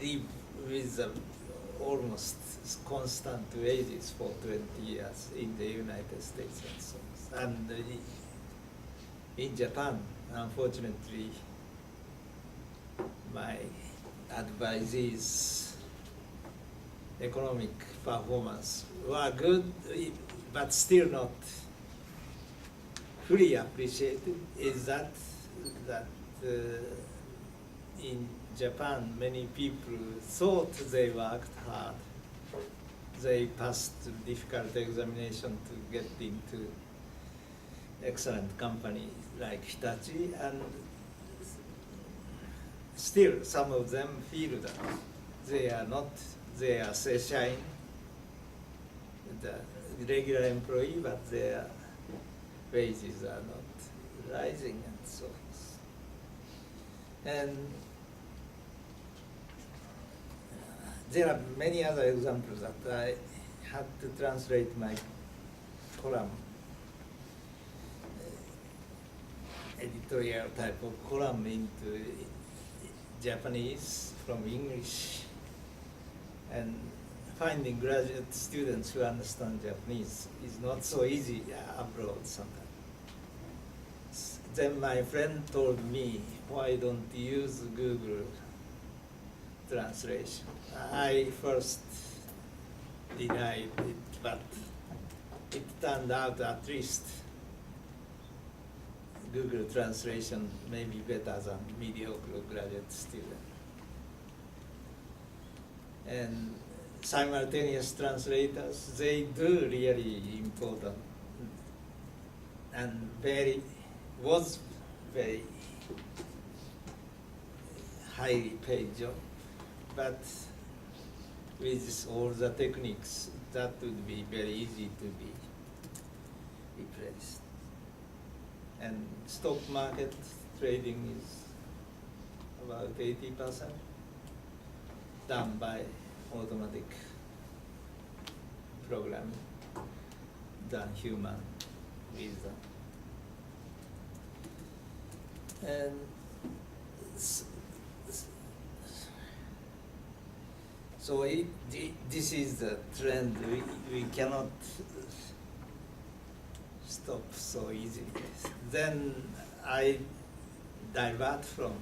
live with almost constant wages for 20 years in the United States and so on. And in Japan, unfortunately, my advice is economic performance were good, but still not fully appreciated, is that in Japan, many people thought they worked hard. They passed difficult examination to get into excellent companies like Hitachi, and still some of them feel that they are not, they are shine the regular employee, but their wages are not rising and so forth. And there are many other examples that I had to translate my column, editorial type of column, into Japanese from English, and finding graduate students who understand Japanese is not so easy abroad sometimes. Then my friend told me, why don't you use Google Translation? I first denied it, but it turned out at least Google Translation may be better than mediocre graduate student. And simultaneous translators, they do really important and was very highly paid job, but with all the techniques, that would be very easy to be replaced. And stock market trading is about 80% done by automatic programming than human wisdom. And so this is the trend. We cannot stop so easily. Then I divert from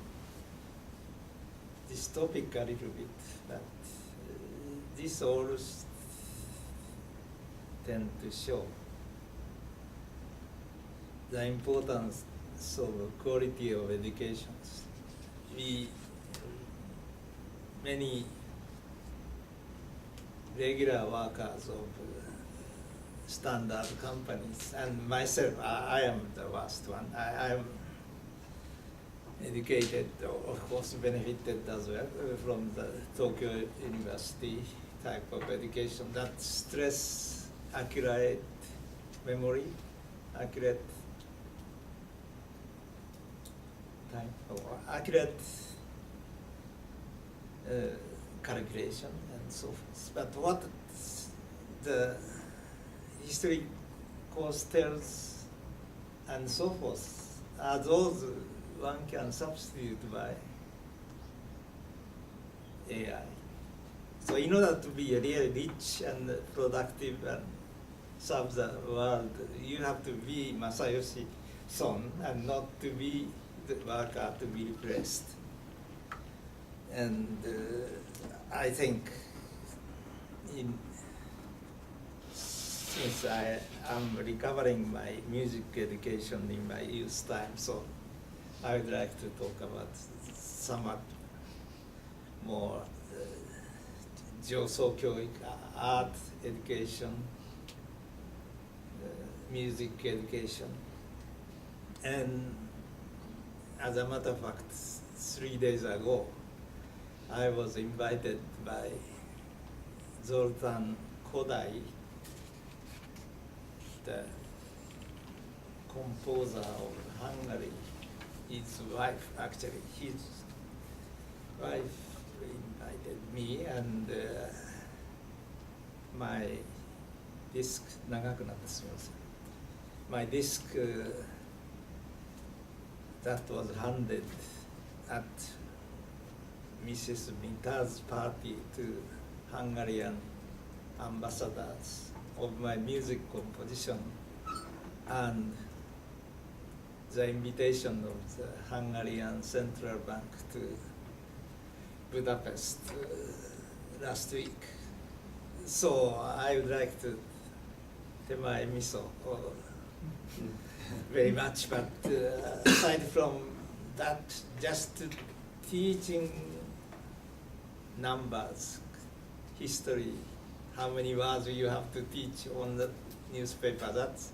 this topic a little bit, but this all tend to show the importance of quality of education. Many regular workers of standard companies, and myself, I am the worst one. I am educated, of course, benefited as well from the Tokyo University type of education that stress accurate memory, accurate time, or accurate calculation and so forth. But what the history hostels, and so forth, are those one can substitute by AI. So in order to be really rich and productive and serve the world, you have to be Masayoshi Son and not to be the worker to be replaced. And I think since I am recovering my music education in my youth time, so I would like to talk about somewhat more Josokyoik, art education, music education. And as a matter of fact, 3 days ago, I was invited by Zoltán Kodály, the composer of Hungary, his wife, actually, his wife invited me, and my disc, 長くなってすみません。My disc that was handed at Mrs. Minter's party to Hungarian ambassadors of my music composition, and the invitation of the Hungarian Central Bank to Budapest last week. So I would like to Temai Miso very much, but aside from that, just teaching numbers, history, how many words you have to teach on the newspaper, that's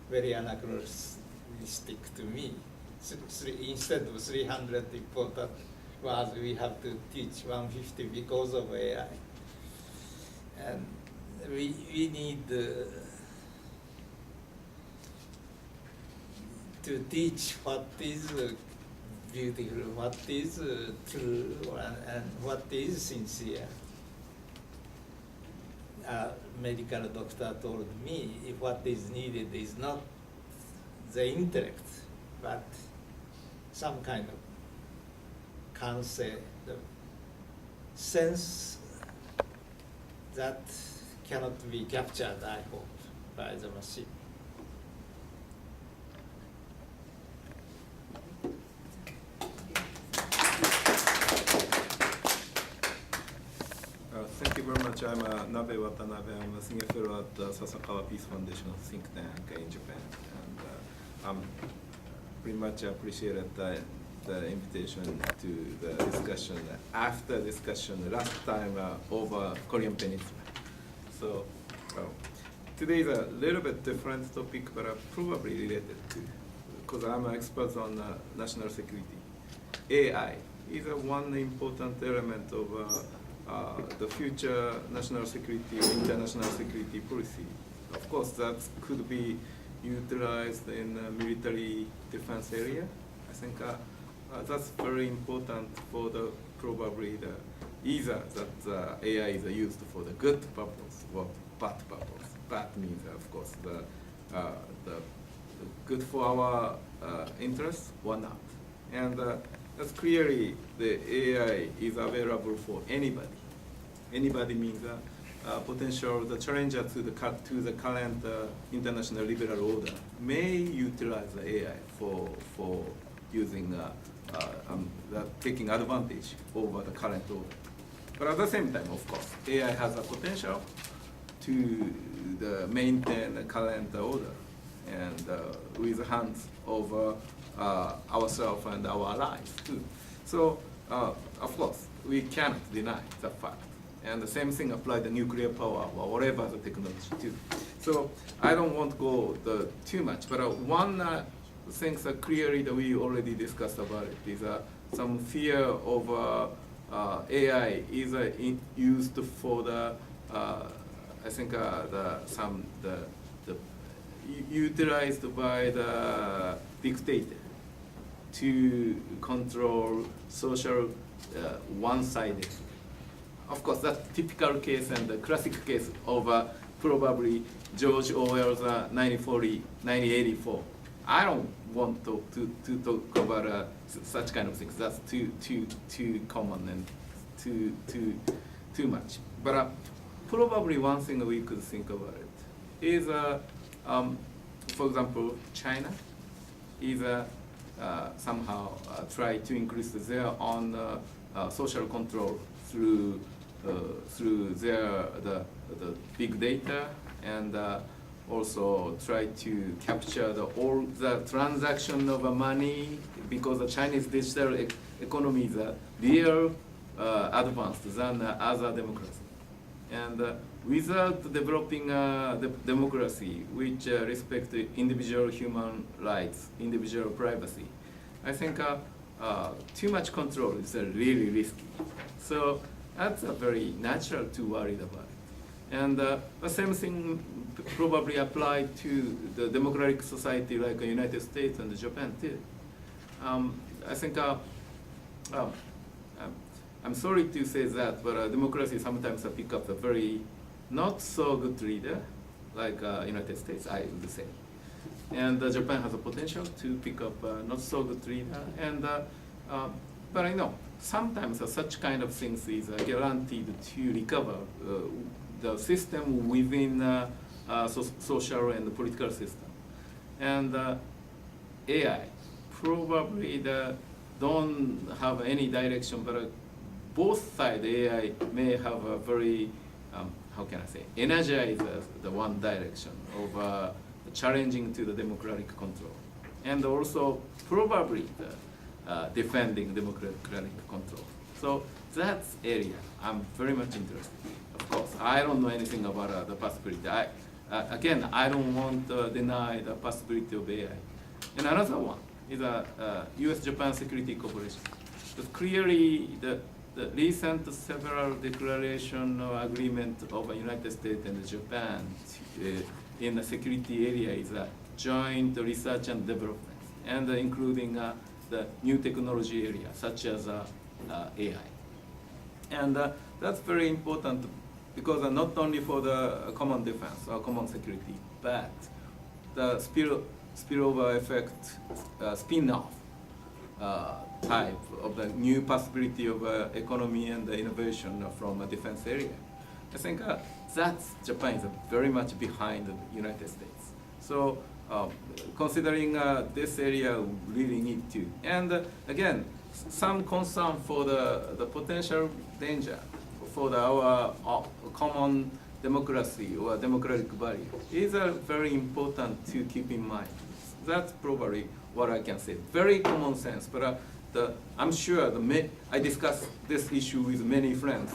very anachronistic to me. Instead of 300 important words, we have to teach 150 because of AI. And we need to teach what is beautiful, what is true, and what is sincere. A medical doctor told me if what is needed is not the intellect, but some kind of concept, the sense that cannot be captured, I hope, by the machine. Thank you very much. I'm Nabe Watanabe. I'm a senior fellow at the Sasakawa Peace Foundation think tank in Japan. And I'm pretty much appreciated the invitation to the discussion, after discussion last time over Korean Peninsula. So today is a little bit different topic, but probably related to, because I'm an expert on national security. AI is one important element of the future national security or international security policy. Of course, that could be utilized in military defense area. I think that's very important for the probably the either that AI is used for the good purpose or bad purpose. Bad means, of course, the good for our interests or not. And that's clearly the AI is available for anybody. Anybody means potential the challenger to the current international liberal order may utilize the AI for using taking advantage over the current order. But at the same time, of course, AI has a potential to maintain the current order and with hands over ourselves and our allies too. So, of course, we cannot deny the fact. And the same thing applies to nuclear power or whatever the technology too. So I don't want to go too much, but one thing that clearly that we already discussed about it is some fear of AI is used for the I think utilized by the dictator to control social one-sided. Of course, that's typical case and the classic case of probably George Orwell's 1984. I don't want to talk about such kind of things. That's too common and too much. But probably one thing we could think about it is, for example, China is somehow try to increase their own social control through their the big data, and also try to capture all the transaction of money, because the Chinese digital economy is real advanced than other democracies. And without developing the democracy which respect individual human rights, individual privacy, I think too much control is really risky. So that's very natural to worry about it. And the same thing probably applied to the democratic society like the United States and Japan too. I think I'm sorry to say that, but democracy sometimes pick up a very not so good leader, like United States, I would say. And Japan has a potential to pick up not so good leader. And but I know sometimes such kind of things is guaranteed to recover the system within social and political system. And AI probably don't have any direction, but both sides AI may have a very how can I say, energize the one direction of challenging to the democratic control, and also probably defending democratic control. So that's area I'm very much interested in. Of course, I don't know anything about the possibility. Again, I don't want to deny the possibility of AI. And another one is U.S.-Japan Security Cooperation. But clearly, the recent several declaration or agreement of the United States and Japan in the security area is joint research and development, and including the new technology area such as AI. And that's very important because not only for the common defense or common security, but the spillover effect, spin-off type of the new possibility of economy and innovation from a defense area. I think that's Japan is very much behind the United States. So considering this area, we really need to. And again, some concern for the potential danger for our common democracy or democratic value is very important to keep in mind. That's probably what I can say. Very common sense, but I'm sure I discussed this issue with many friends,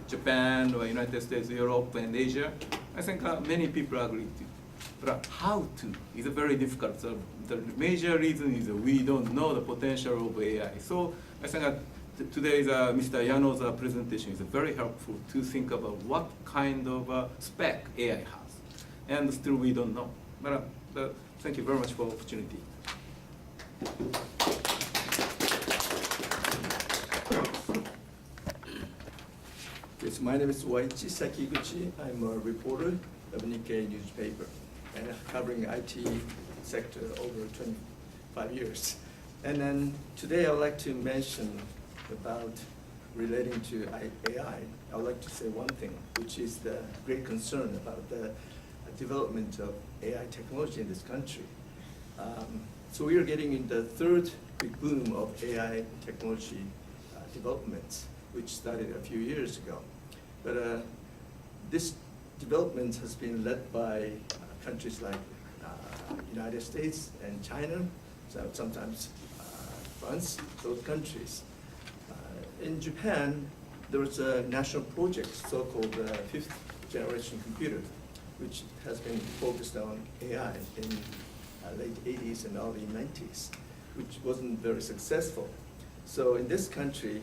Japan or United States, Europe, and Asia. I think many people agree to. But how to is very difficult. So the major reason is that we don't know the potential of AI. So I think today's Mr. Yano's presentation is very helpful to think about what kind of spec AI has. And still we don't know. But thank you very much for the opportunity. Yes, my name is Waichi Sakiguchi. I'm a reporter of Nikkei newspaper and covering IT sector over 25 years. And then today I would like to mention about relating to AI. I would like to say one thing, which is the great concern about the development of AI technology in this country. So we are getting in the third big boom of AI technology development, which started a few years ago. But this development has been led by countries like United States and China, so sometimes France, those countries. In Japan, there was a national project, so-called fifth generation computer, which has been focused on AI in late 80s and early 90s, which wasn't very successful. So in this country,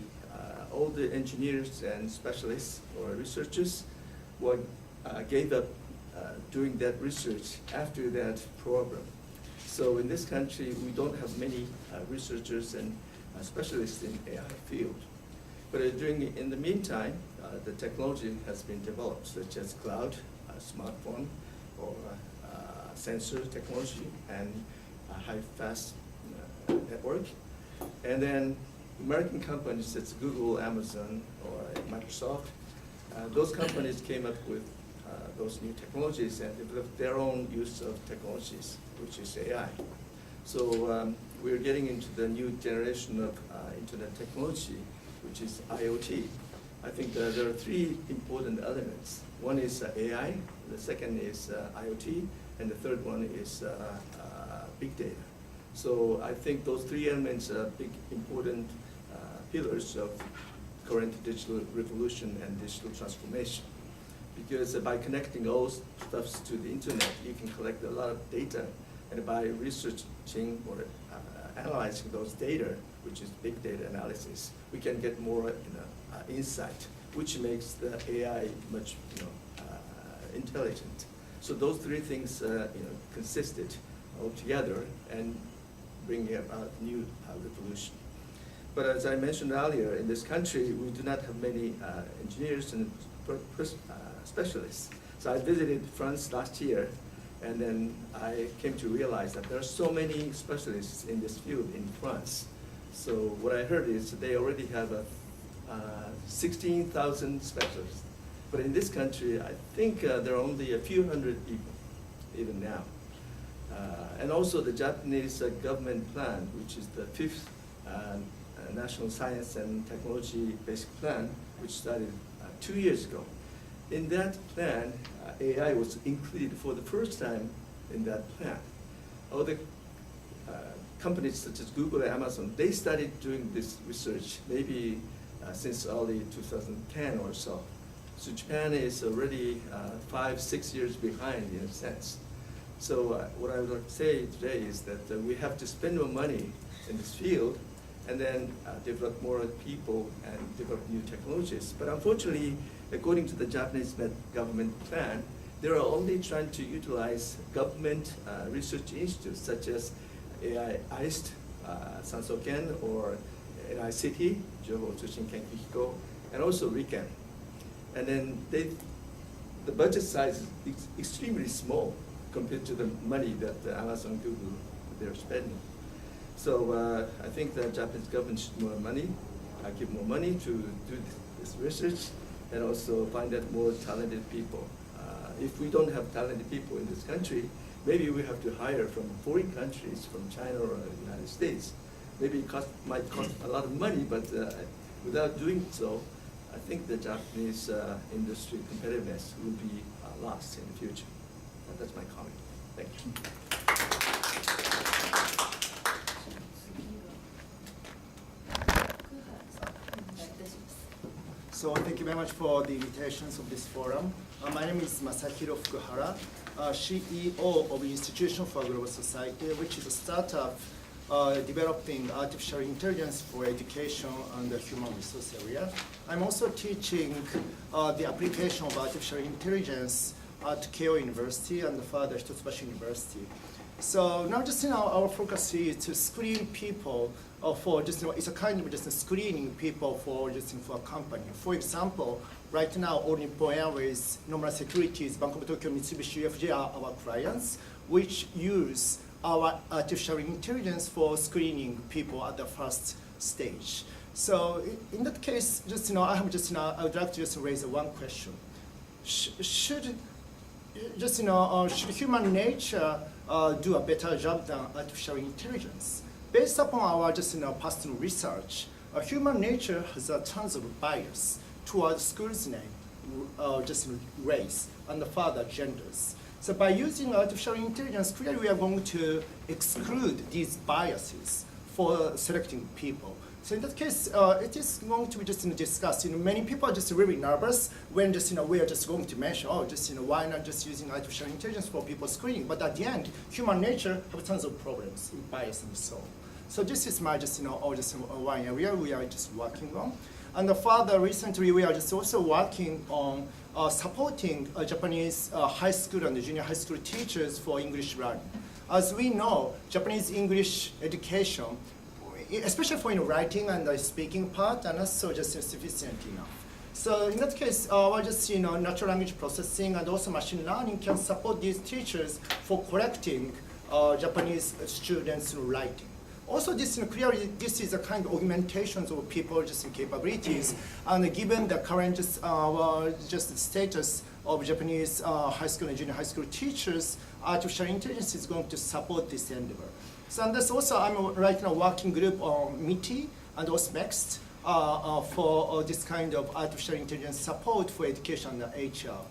all the engineers and specialists or researchers gave up doing that research after that program. So in this country, we don't have many researchers and specialists in AI field. But in the meantime, the technology has been developed, such as cloud smartphone or sensor technology and high-fast network. And then American companies such as Google, Amazon, or Microsoft, those companies came up with those new technologies and developed their own use of technologies, which is AI. So we're getting into the new generation of internet technology, which is IoT. I think that there are three important elements. One is AI, the second is IoT, and the third one is big data. So I think those three elements are big, important pillars of current digital revolution and digital transformation. Because by connecting all stuffs to the internet, you can collect a lot of data, and by researching or analyzing those data, which is big data analysis, we can get more insight, which makes the AI much intelligent. So those three things consisted all together and bringing about new revolution. But as I mentioned earlier, in this country, we do not have many engineers and specialists. So I visited France last year, and then I came to realize that there are so many specialists in this field in France. So what I heard is they already have 16,000 specialists. But in this country, I think there are only a few hundred people, even now. And also the Japanese government plan, which is the 5th National Science and Technology Basic Plan, which started 2 years ago. In that plan, AI was included for the first time in that plan. All the companies such as Google and Amazon, they started doing this research maybe since early 2010 or so. So Japan is already 5-6 years behind in a sense. So what I would like to say today is that we have to spend more money in this field and then develop more people and develop new technologies. But unfortunately, according to the Japanese government plan, they are only trying to utilize government research institutes such as AIST, Sansoken, or NICT, Johou Tsushin Kenkyū Hiko, and also RIKEN. And then the budget size is extremely small compared to the money that Amazon, Google, they're spending. So I think the Japanese government should give more money to do this research and also find out more talented people. If we don't have talented people in this country, maybe we have to hire from foreign countries, from China or the United States. Maybe it might cost a lot of money, but without doing so, I think the Japanese industry competitiveness will be lost in the future. And that's my comment. Thank you. So thank you very much for the invitations of this forum. My name is Masahiro Fukuhara, CEO of Institution for Global Society, which is a startup developing artificial intelligence for education and the human resource area. I'm also teaching the application of artificial intelligence at Keio University and further Hitotsubashi University. So now just our focus is to screen people for just it's a kind of just screening people for just for a company. For example, right now all Nippon Airways, Nomura Securities, Bank of Tokyo, Mitsubishi UFJ are our clients, which use our artificial intelligence for screening people at the first stage. So in that case, just I have just I would like to just raise one question: should human nature do a better job than artificial intelligence? Based upon our just personal research, human nature has a tons of bias towards scrutiny, just race and further genders. So by using artificial intelligence, clearly we are going to exclude these biases for selecting people. So in that case, it is going to be just discussed. Many people are just really nervous when just we are just going to mention, oh, just why not just using artificial intelligence for people screening? But at the end, human nature have tons of problems, bias and so on. So this is my just one area we are just working on. And further, recently we are just also working on supporting Japanese high school and junior high school teachers for English learning. As we know, Japanese English education, especially for writing and the speaking part, are not so just sufficient enough. So in that case, just natural language processing and also machine learning can support these teachers for correcting Japanese students' writing. Also, this clearly this is a kind of augmentation of people just capabilities, and given the current just status of Japanese high school and junior high school teachers, artificial intelligence is going to support this endeavor. So and that's also I'm right now working group on MITI and also MEXT for this kind of artificial intelligence support for education and HR.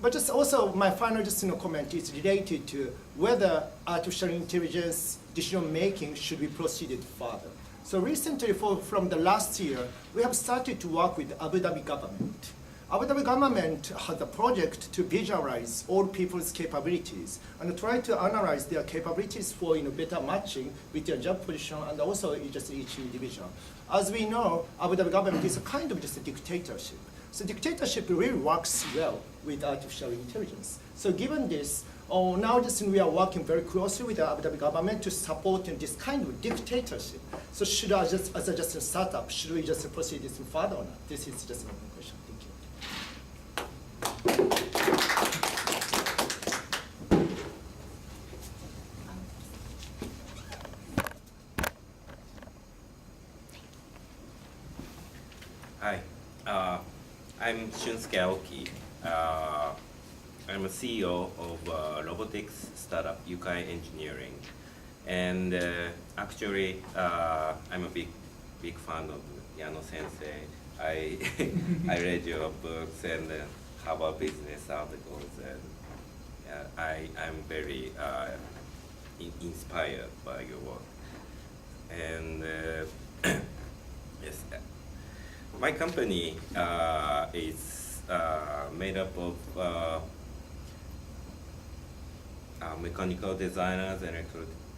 But just also my final comment is related to whether artificial intelligence decision making should be proceeded further. So recently, from the last year, we have started to work with Abu Dhabi government. Abu Dhabi government has a project to visualize all people's capabilities and try to analyze their capabilities for better matching with their job position and also just each individual. As we know, Abu Dhabi government is a kind of just a dictatorship. So dictatorship really works well with artificial intelligence. So given this, now we are working very closely with the Abu Dhabi government to support this kind of dictatorship. So should I just, as a startup, should we just proceed this further or not? This is just an open question. Thank you. Hi, I'm Shunsuke Aoki. I'm a CEO of robotics startup Yukai Engineering, and actually I'm a big fan of Yano Sensei. I I read your books and Harvard Business articles, and I'm very inspired by your work. And yes. My company is made up of mechanical designers and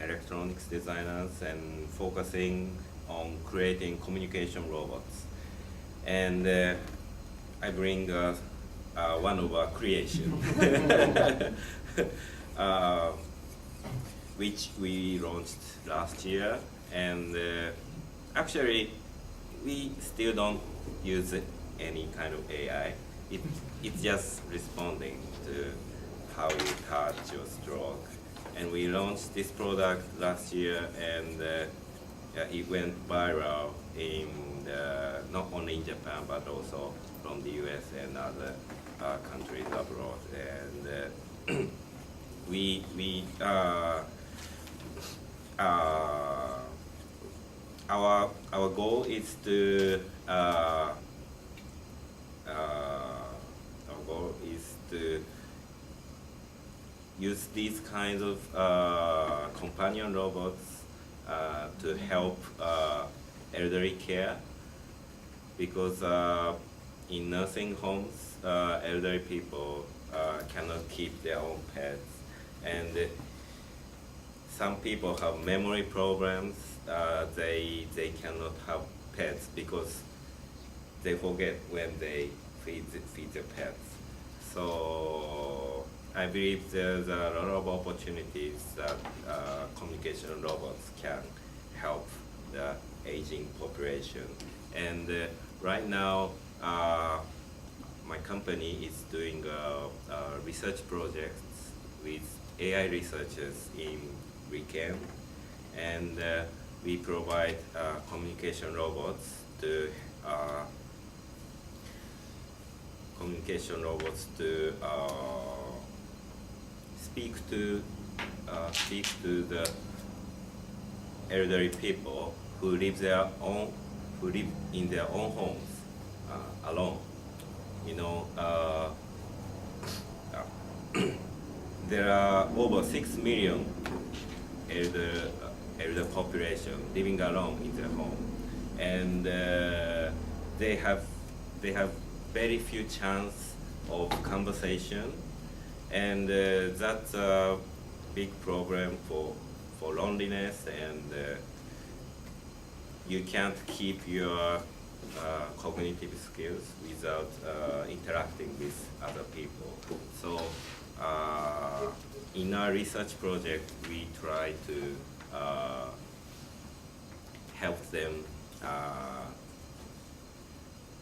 electronics designers, and focusing on creating communication robots. And I bring one of our creation, which we launched last year, and actually we still don't use any kind of AI. It's just responding to how you touch your stroke. And we launched this product last year, and it went viral in not only in Japan but also from the US and other countries abroad. And our goal is to use these kinds of companion robots to help elderly care, because in nursing homes, elderly people cannot keep their own pets, and some people have memory problems. They cannot have pets because they forget when they feed their pets. So I believe there's a lot of opportunities that communication robots can help the aging population. And right now, my company is doing research projects with AI researchers in Riken, and we provide communication robots to speak to the elderly people who live in their own homes alone. There are over 6 million elder population living alone in their home, and they have very few chance of conversation, and that's a big problem for loneliness, and you can't keep your cognitive skills without interacting with other people. So in our research project, we try to help them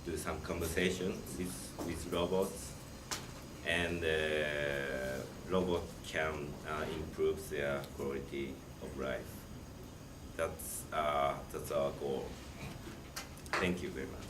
to do some conversation with robots, and robot can improve their quality of life. That's our goal. Thank you very much.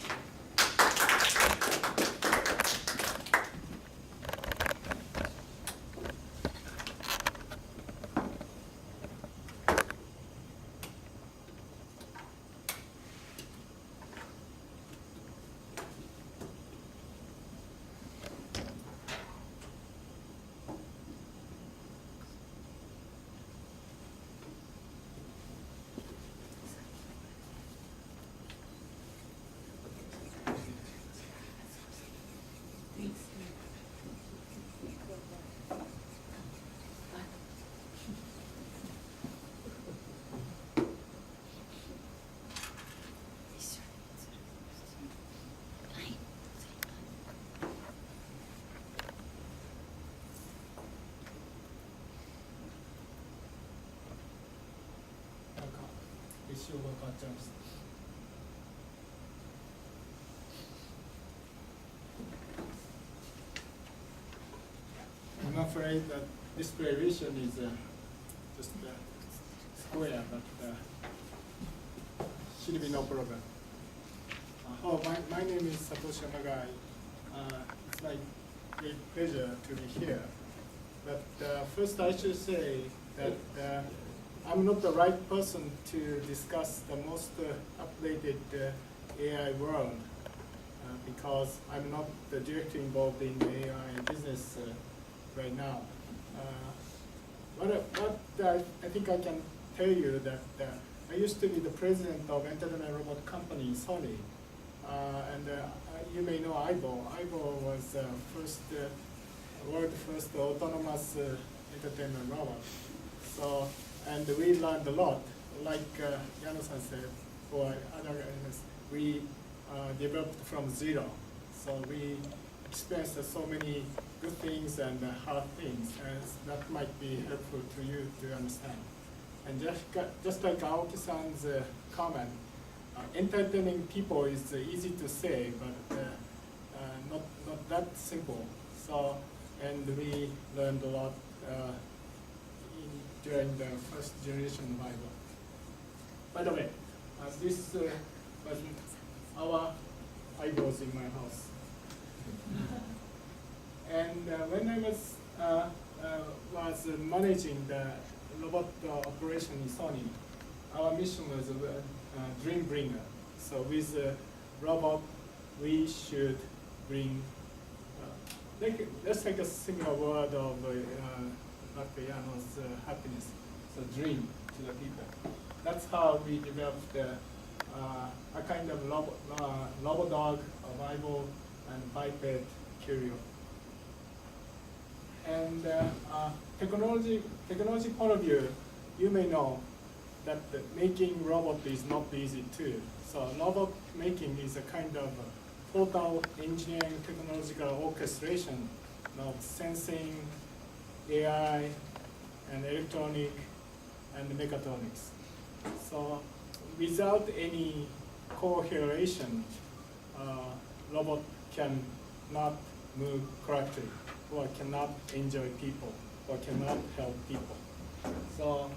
仕様が変わっちゃいました。I'm afraid that this variation is just square, but should be no problem. My name is Satoshi Nagai. It's my great pleasure to be here. But first I should say that I'm not the right person to discuss the most updated AI world because I'm not directly involved in the AI business right now. What I think I can tell you that I used to be the president of entertainment robot company Sony, and you may know Aibo. Aibo was world first autonomous entertainment robot. So, and we learned a lot, like Yano-san said, or other guys, we developed from zero. So we experienced so many good things and hard things, and that might be helpful to you to understand. And just like Aoki-san's comment, entertaining people is easy to say, but not that simple. So, and we learned a lot during the first generation Bible. By the way, this was our eyeballs in my house. And when I was managing the robot operation in Sony, our mission was dream bringer. So with a robot, we should bring, let's take a similar word of Dr. Yano's happiness, so dream to the people. That's how we developed a kind of robo dog, a Bible, and biped curio. And technology point of view, you may know that making robot is not easy too. So robot making is a kind of total engineering technological orchestration of sensing, AI, and electronic, and mechatronics. So without any correlation, robot cannot move correctly, or cannot enjoy people, or cannot help people. So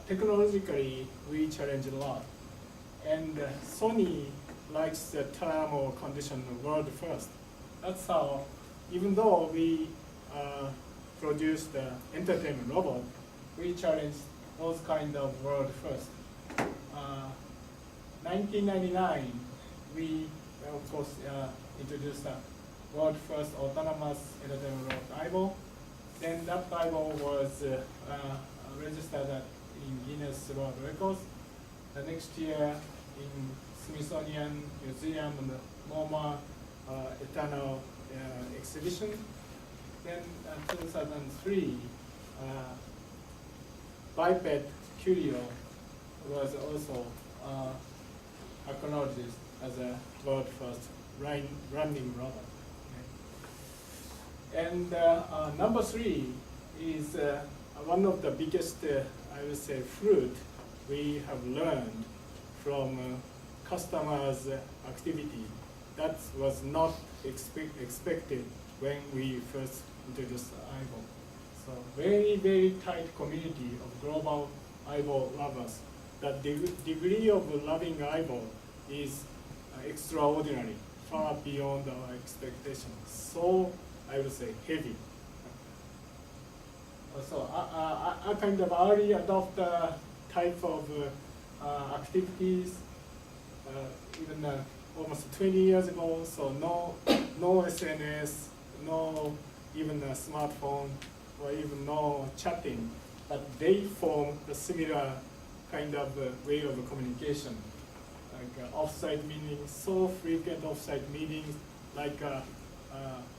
technologically, we challenge a lot. And Sony likes the term or condition world first. That's how, even though we produced the entertainment robot, we challenged those kind of world first. 1999, we, of course, introduced the world first autonomous entertainment robot Aibo. Then that Aibo was registered in Guinness World Records. The next year in Smithsonian Museum and MoMA Eternal exhibition. Then 2003, biped curio was also acknowledged as a world first running robot. And number 3 is one of the biggest, I would say, fruit we have learned from customers' activity that was not expected when we first introduced eyeball. So very, very tight community of global eyeball lovers. The degree of loving eyeball is extraordinary, far beyond our expectations. So I would say heavy. So a kind of early adopter type of activities, even almost 20 years ago. So no SNS, no even a smartphone, or even no chatting, but they form a similar kind of way of communication, like off-site meetings, so frequent off-site meetings, like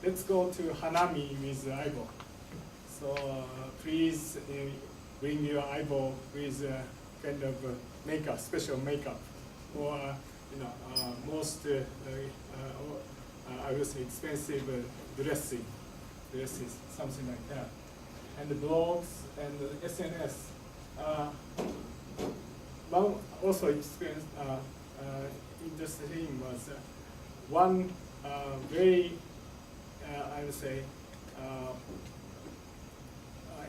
let's go to Hanami with eyeball. So please bring your eyeball with kind of makeup, special makeup, or most I would say expensive dresses, something like that. And the blogs and the SNS. One also experience interesting thing was one very I would say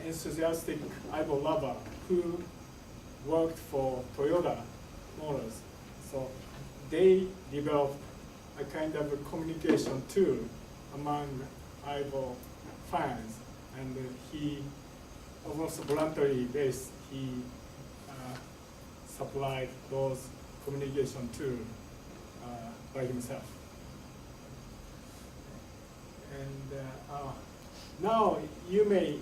enthusiastic eyeball lover who worked for Toyota Motors. So they developed a kind of a communication tool among eyeball fans, and he almost voluntarily based, he supplied those communication tools by himself. And now you may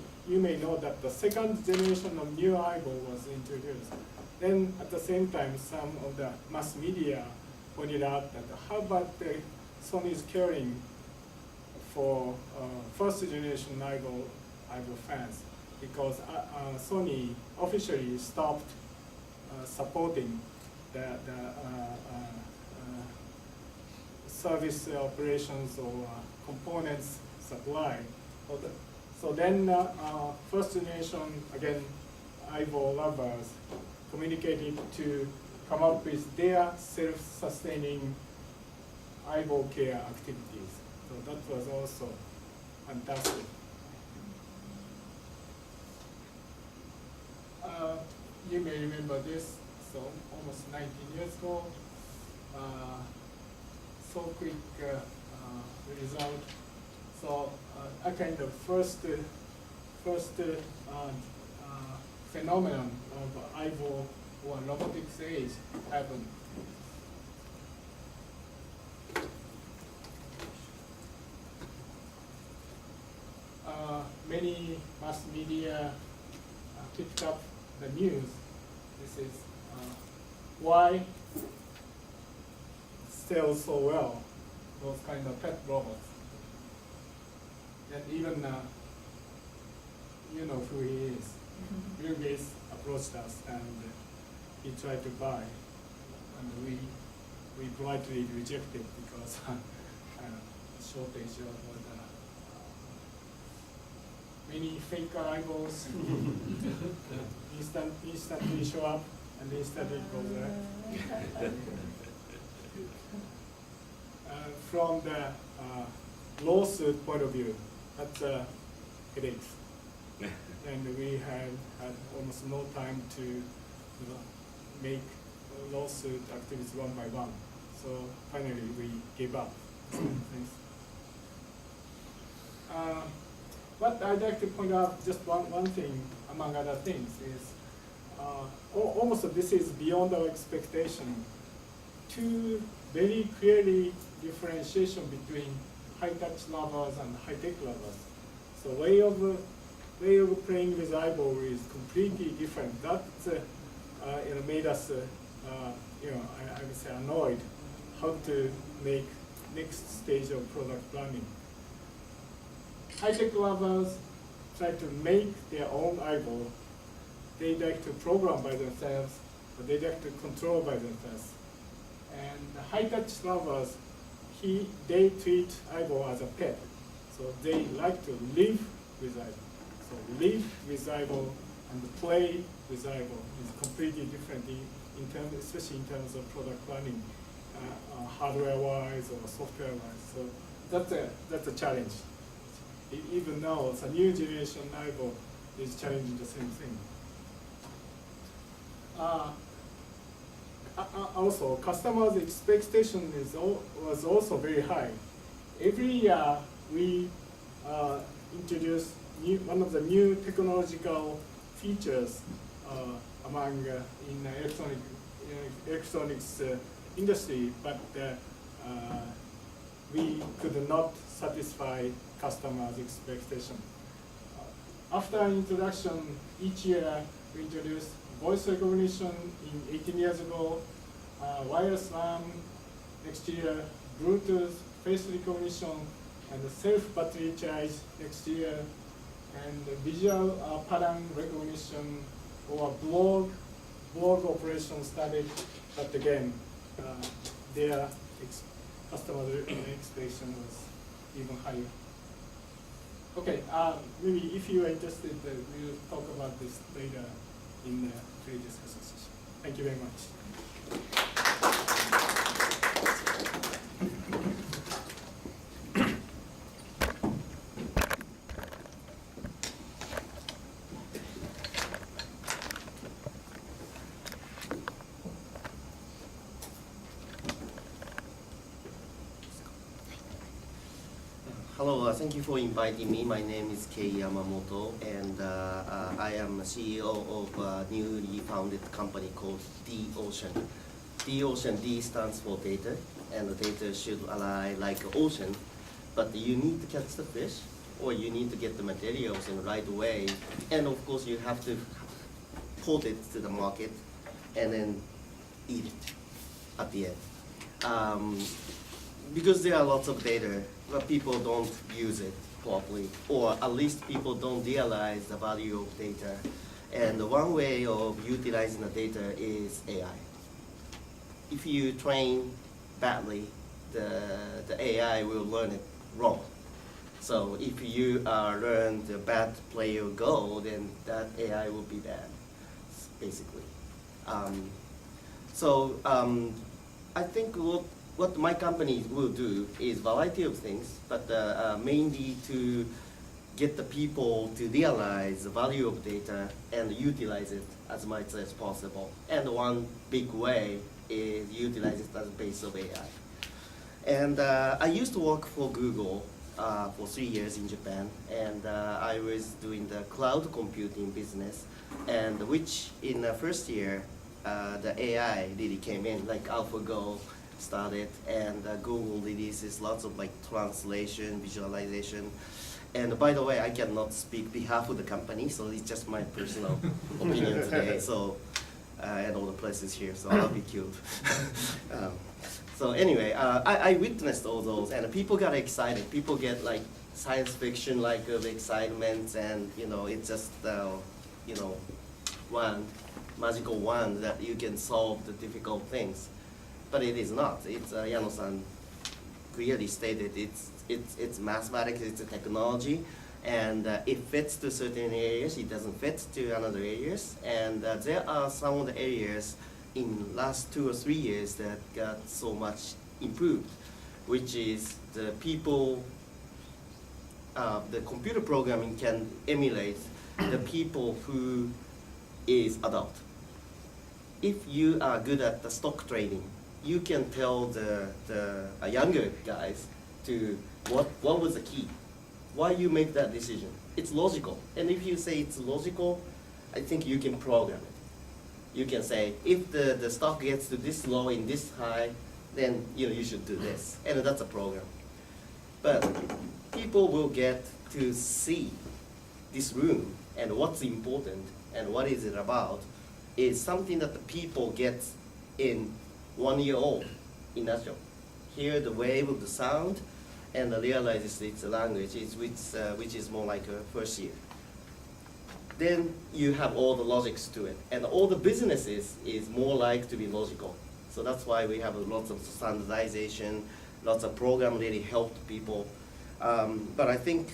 know that the second generation of new eyeball was introduced. Then at the same time, some of the mass media pointed out that how about Sony is caring for first generation eyeball fans, because Sony officially stopped supporting the service operations or components supply. So then first generation, again, eyeball lovers communicated to come up with their self-sustaining eyeball care activities. So that was also fantastic. You may remember this, so almost 19 years ago, so quick result. So a kind of first phenomenon of eyeball or robotics age happened. Many mass media picked up the news. This is why sells so well, those kind of pet robots. And even you know who he is. Bill Gates approached us and he tried to buy, and we politely rejected because shortage of many fake eyeballs instantly show up and instantly go there. From the lawsuit point of view, that's headaches. And we had almost no time to make lawsuit activities one by one. So finally we gave up. What I'd like to point out, just one thing among other things, is almost this is beyond our expectation. Two very clearly differentiation between high-touch lovers and high-tech lovers. So way of playing with eyeball is completely different. That made us I would say annoyed how to make next stage of product planning. High-tech lovers try to make their own eyeball. They like to program by themselves, but they like to control by themselves. And the high-touch lovers, they treat eyeball as a pet. So they like to live with eyeball. So live with eyeball and play with eyeball is completely different, especially in terms of product planning hardware-wise or software-wise. So that's a challenge. Even though the new generation iPhone is challenging the same thing. Also, customers' expectation was also very high. Every year we introduce one of the new technological features among in electronics industry, but we could not satisfy customers' expectation. After introduction, each year we introduce voice recognition in 18 years ago, wireless LAN next year, Bluetooth face recognition, and self-battery charge next year, and visual pattern recognition or blog operation started, but again, their customer expectation was even higher. Okay, maybe if you are interested, we'll talk about this later in the pre-discussion session. Thank you very much. Hello, thank you for inviting me. My name is Kei Yamamoto, and I am CEO of a newly founded company called D-Ocean. D-Ocean, D stands for data, and the data should lie like an ocean, but you need to catch the fish, or you need to get the materials in the right way, and of course you have to put it to the market, and then eat it at the end. Because there are lots of data, but people don't use it properly, or at least people don't realize the value of data. And one way of utilizing the data is AI. If you train badly, the AI will learn it wrong. So if you learn the bad player Go, then that AI will be bad, basically. I think what my company will do is variety of things, but mainly to get the people to realize the value of data and utilize it as much as possible. And one big way is utilize it as a base of AI. And I used to work for Google for 3 years in Japan, and I was doing the cloud computing business, and which in the first year, the AI really came in, like AlphaGo started, and Google releases lots of like translation, visualization. And by the way, I cannot speak behalf of the company, so it's just my personal opinion today. So, and all the places here, so I'll be killed. So anyway, I witnessed all those, and people got excited. People get like science fiction like of excitement, and it's just one magical wand that you can solve the difficult things. But it is not. It's Yano-san clearly stated. It's mathematics. It's a technology, and it fits to certain areas. It doesn't fit to another areas. And there are some of the areas in last 2 or 3 years that got so much improved, which is the people. The computer programming can emulate the people who is adult. If you are good at the stock trading, you can tell the younger guys to what was the key, why you make that decision. It's logical, and if you say it's logical, I think you can program it. You can say if the stock gets to this low and this high, then you should do this, and that's a program. But people will get to see this room and what's important and what is it about is something that the people get in 1 year old in Nacho. Hear the wave of the sound and realize it's a language which is more like a first year. Then you have all the logics to it, and all the businesses is more like to be logical. So that's why we have lots of standardization, lots of program really helped people. But I think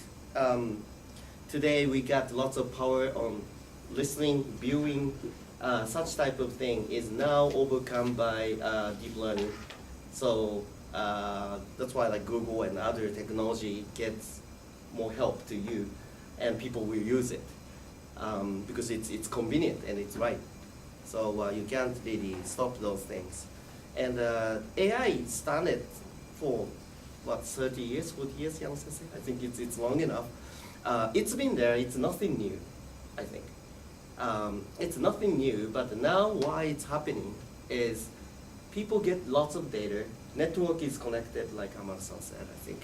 today we got lots of power on listening, viewing, such type of thing is now overcome by deep learning. So that's why like Google and other technology gets more help to you, and people will use it because it's convenient and it's right. So you can't really stop those things. And AI started for what, 30 years, 40 years, Yang Sensei? I think it's long enough. It's been there. It's nothing new, I think. It's nothing new, but now why it's happening is people get lots of data. Network is connected, like Amar-san said, I think,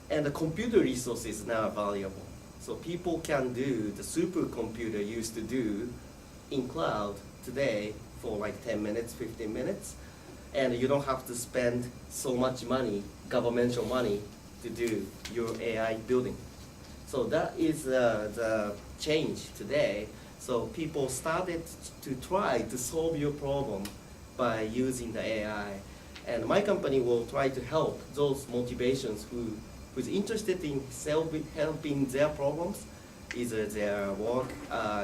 and the computer resources now are valuable. So people can do the supercomputer used to do in cloud today for like 10 minutes, 15 minutes, and you don't have to spend so much money, governmental money, to do your AI building. So that is the change today. So people started to try to solve your problem by using the AI. And my company will try to help those motivations who's interested in helping their problems. Either their work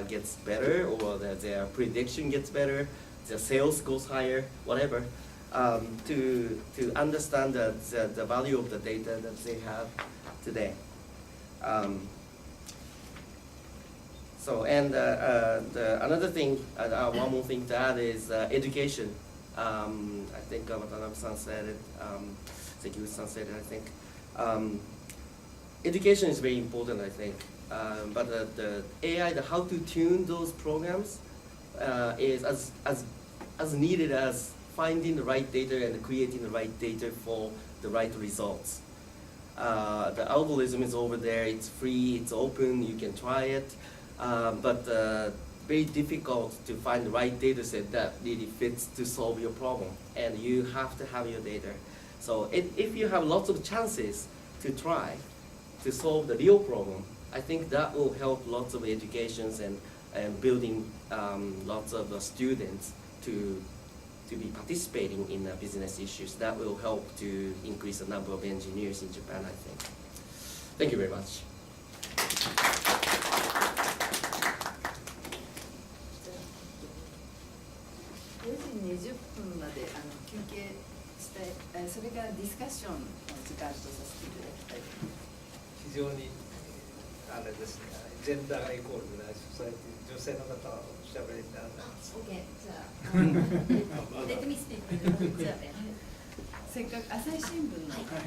gets better, or their prediction gets better, their sales goes higher, whatever, to understand the value of the data that they have today. So, and another thing, one more thing to add is education. I think Watanabe-san said it, Sekiguchi-san said it, I think. Education is very important, I think. But the AI, how to tune those programs is as needed as finding the right data and creating the right data for the right results. The algorithm is over there, it's free, it's open, you can try it. But very difficult to find the right data set that really fits to solve your problem. And you have to have your data. So if you have lots of chances to try to solve the real problem, I think that will help lots of educations and building lots of students to be participating in business issues. That will help to increase the number of engineers in Japan, I think. Thank you very much. 4時20分まで休憩して、それからディスカッションの時間とさせていただきたいと思います。非常にあれですね、ジェンダーがイコールなソサイティ、女性の方はおしゃべりにならないです。OK、じゃあ、Let me speak。じゃあね、せっかく朝日新聞の記者。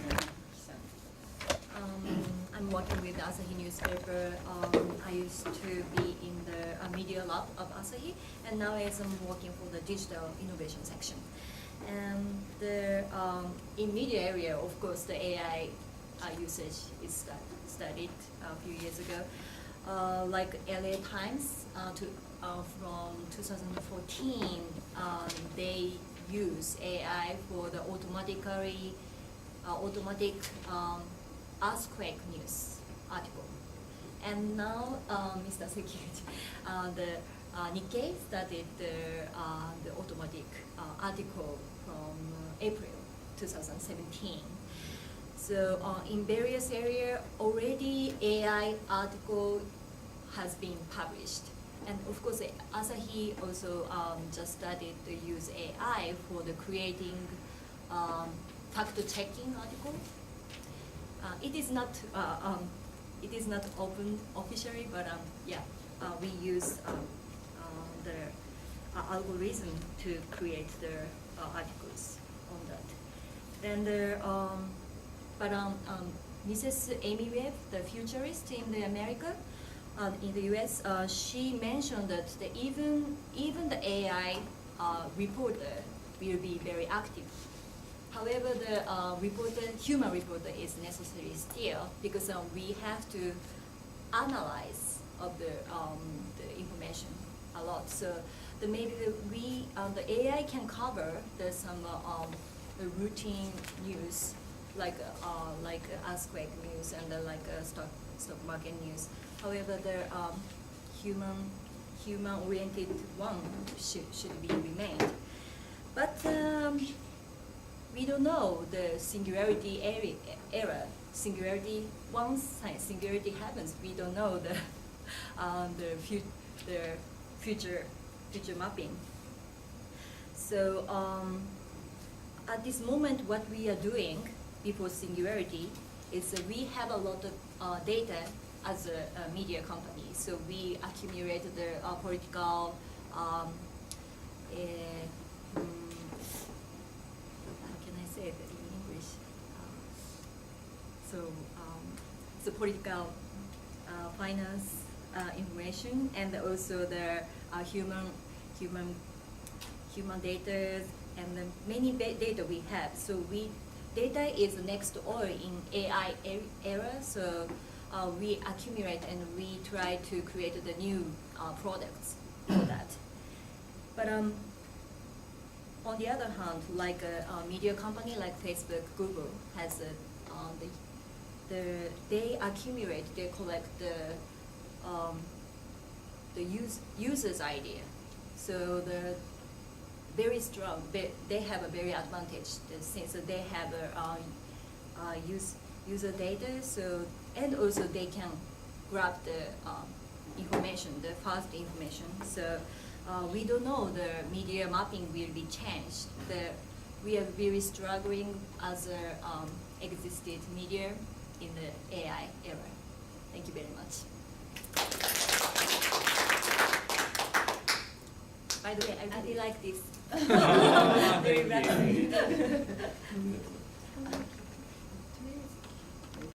I'm working with the Asahi newspaper. I used to be in the media lab of Asahi, and nowadays I'm working for the digital innovation section. And in media area, of course, the AI usage is studied a few years ago. Like LA Times, from 2014, they use AI for the automatic earthquake news article. And now, Mr. Sekiguchi, the Nikkei started the automatic article from April 2017. So in various areas, already AI article has been published. And of course, Asahi also just started to use AI for the creating fact-checking article. It is not open officially, but we use the algorithm to create the articles on that. And Mrs. Amy Webb, the futurist in the US, she mentioned that even the AI reporter will be very active. However, the human reporter is necessary still, because we have to analyze of the information a lot. So maybe the AI can cover some routine news, like earthquake news and like stock market news. However, the human-oriented one should be remained. But we don't know the singularity era. Singularity, once singularity happens, we don't know the future mapping. So at this moment, what we are doing before Singularity is we have a lot of data as a media company. So we accumulate the political, how can I say it in English? So political finance information, and also the human data, and the many data we have. So data is next door in AI era. So we accumulate and we try to create the new products for that. But on the other hand, like a media company like Facebook, Google has they accumulate, they collect the user's idea. So the very strong, they have a very advantage since they have user data. So and also they can grab the information, the fast information. So we don't know the media mapping will be changed. We are very struggling as a existed media in the AI era. Thank you very much. By the way, I really like this. Very rapid.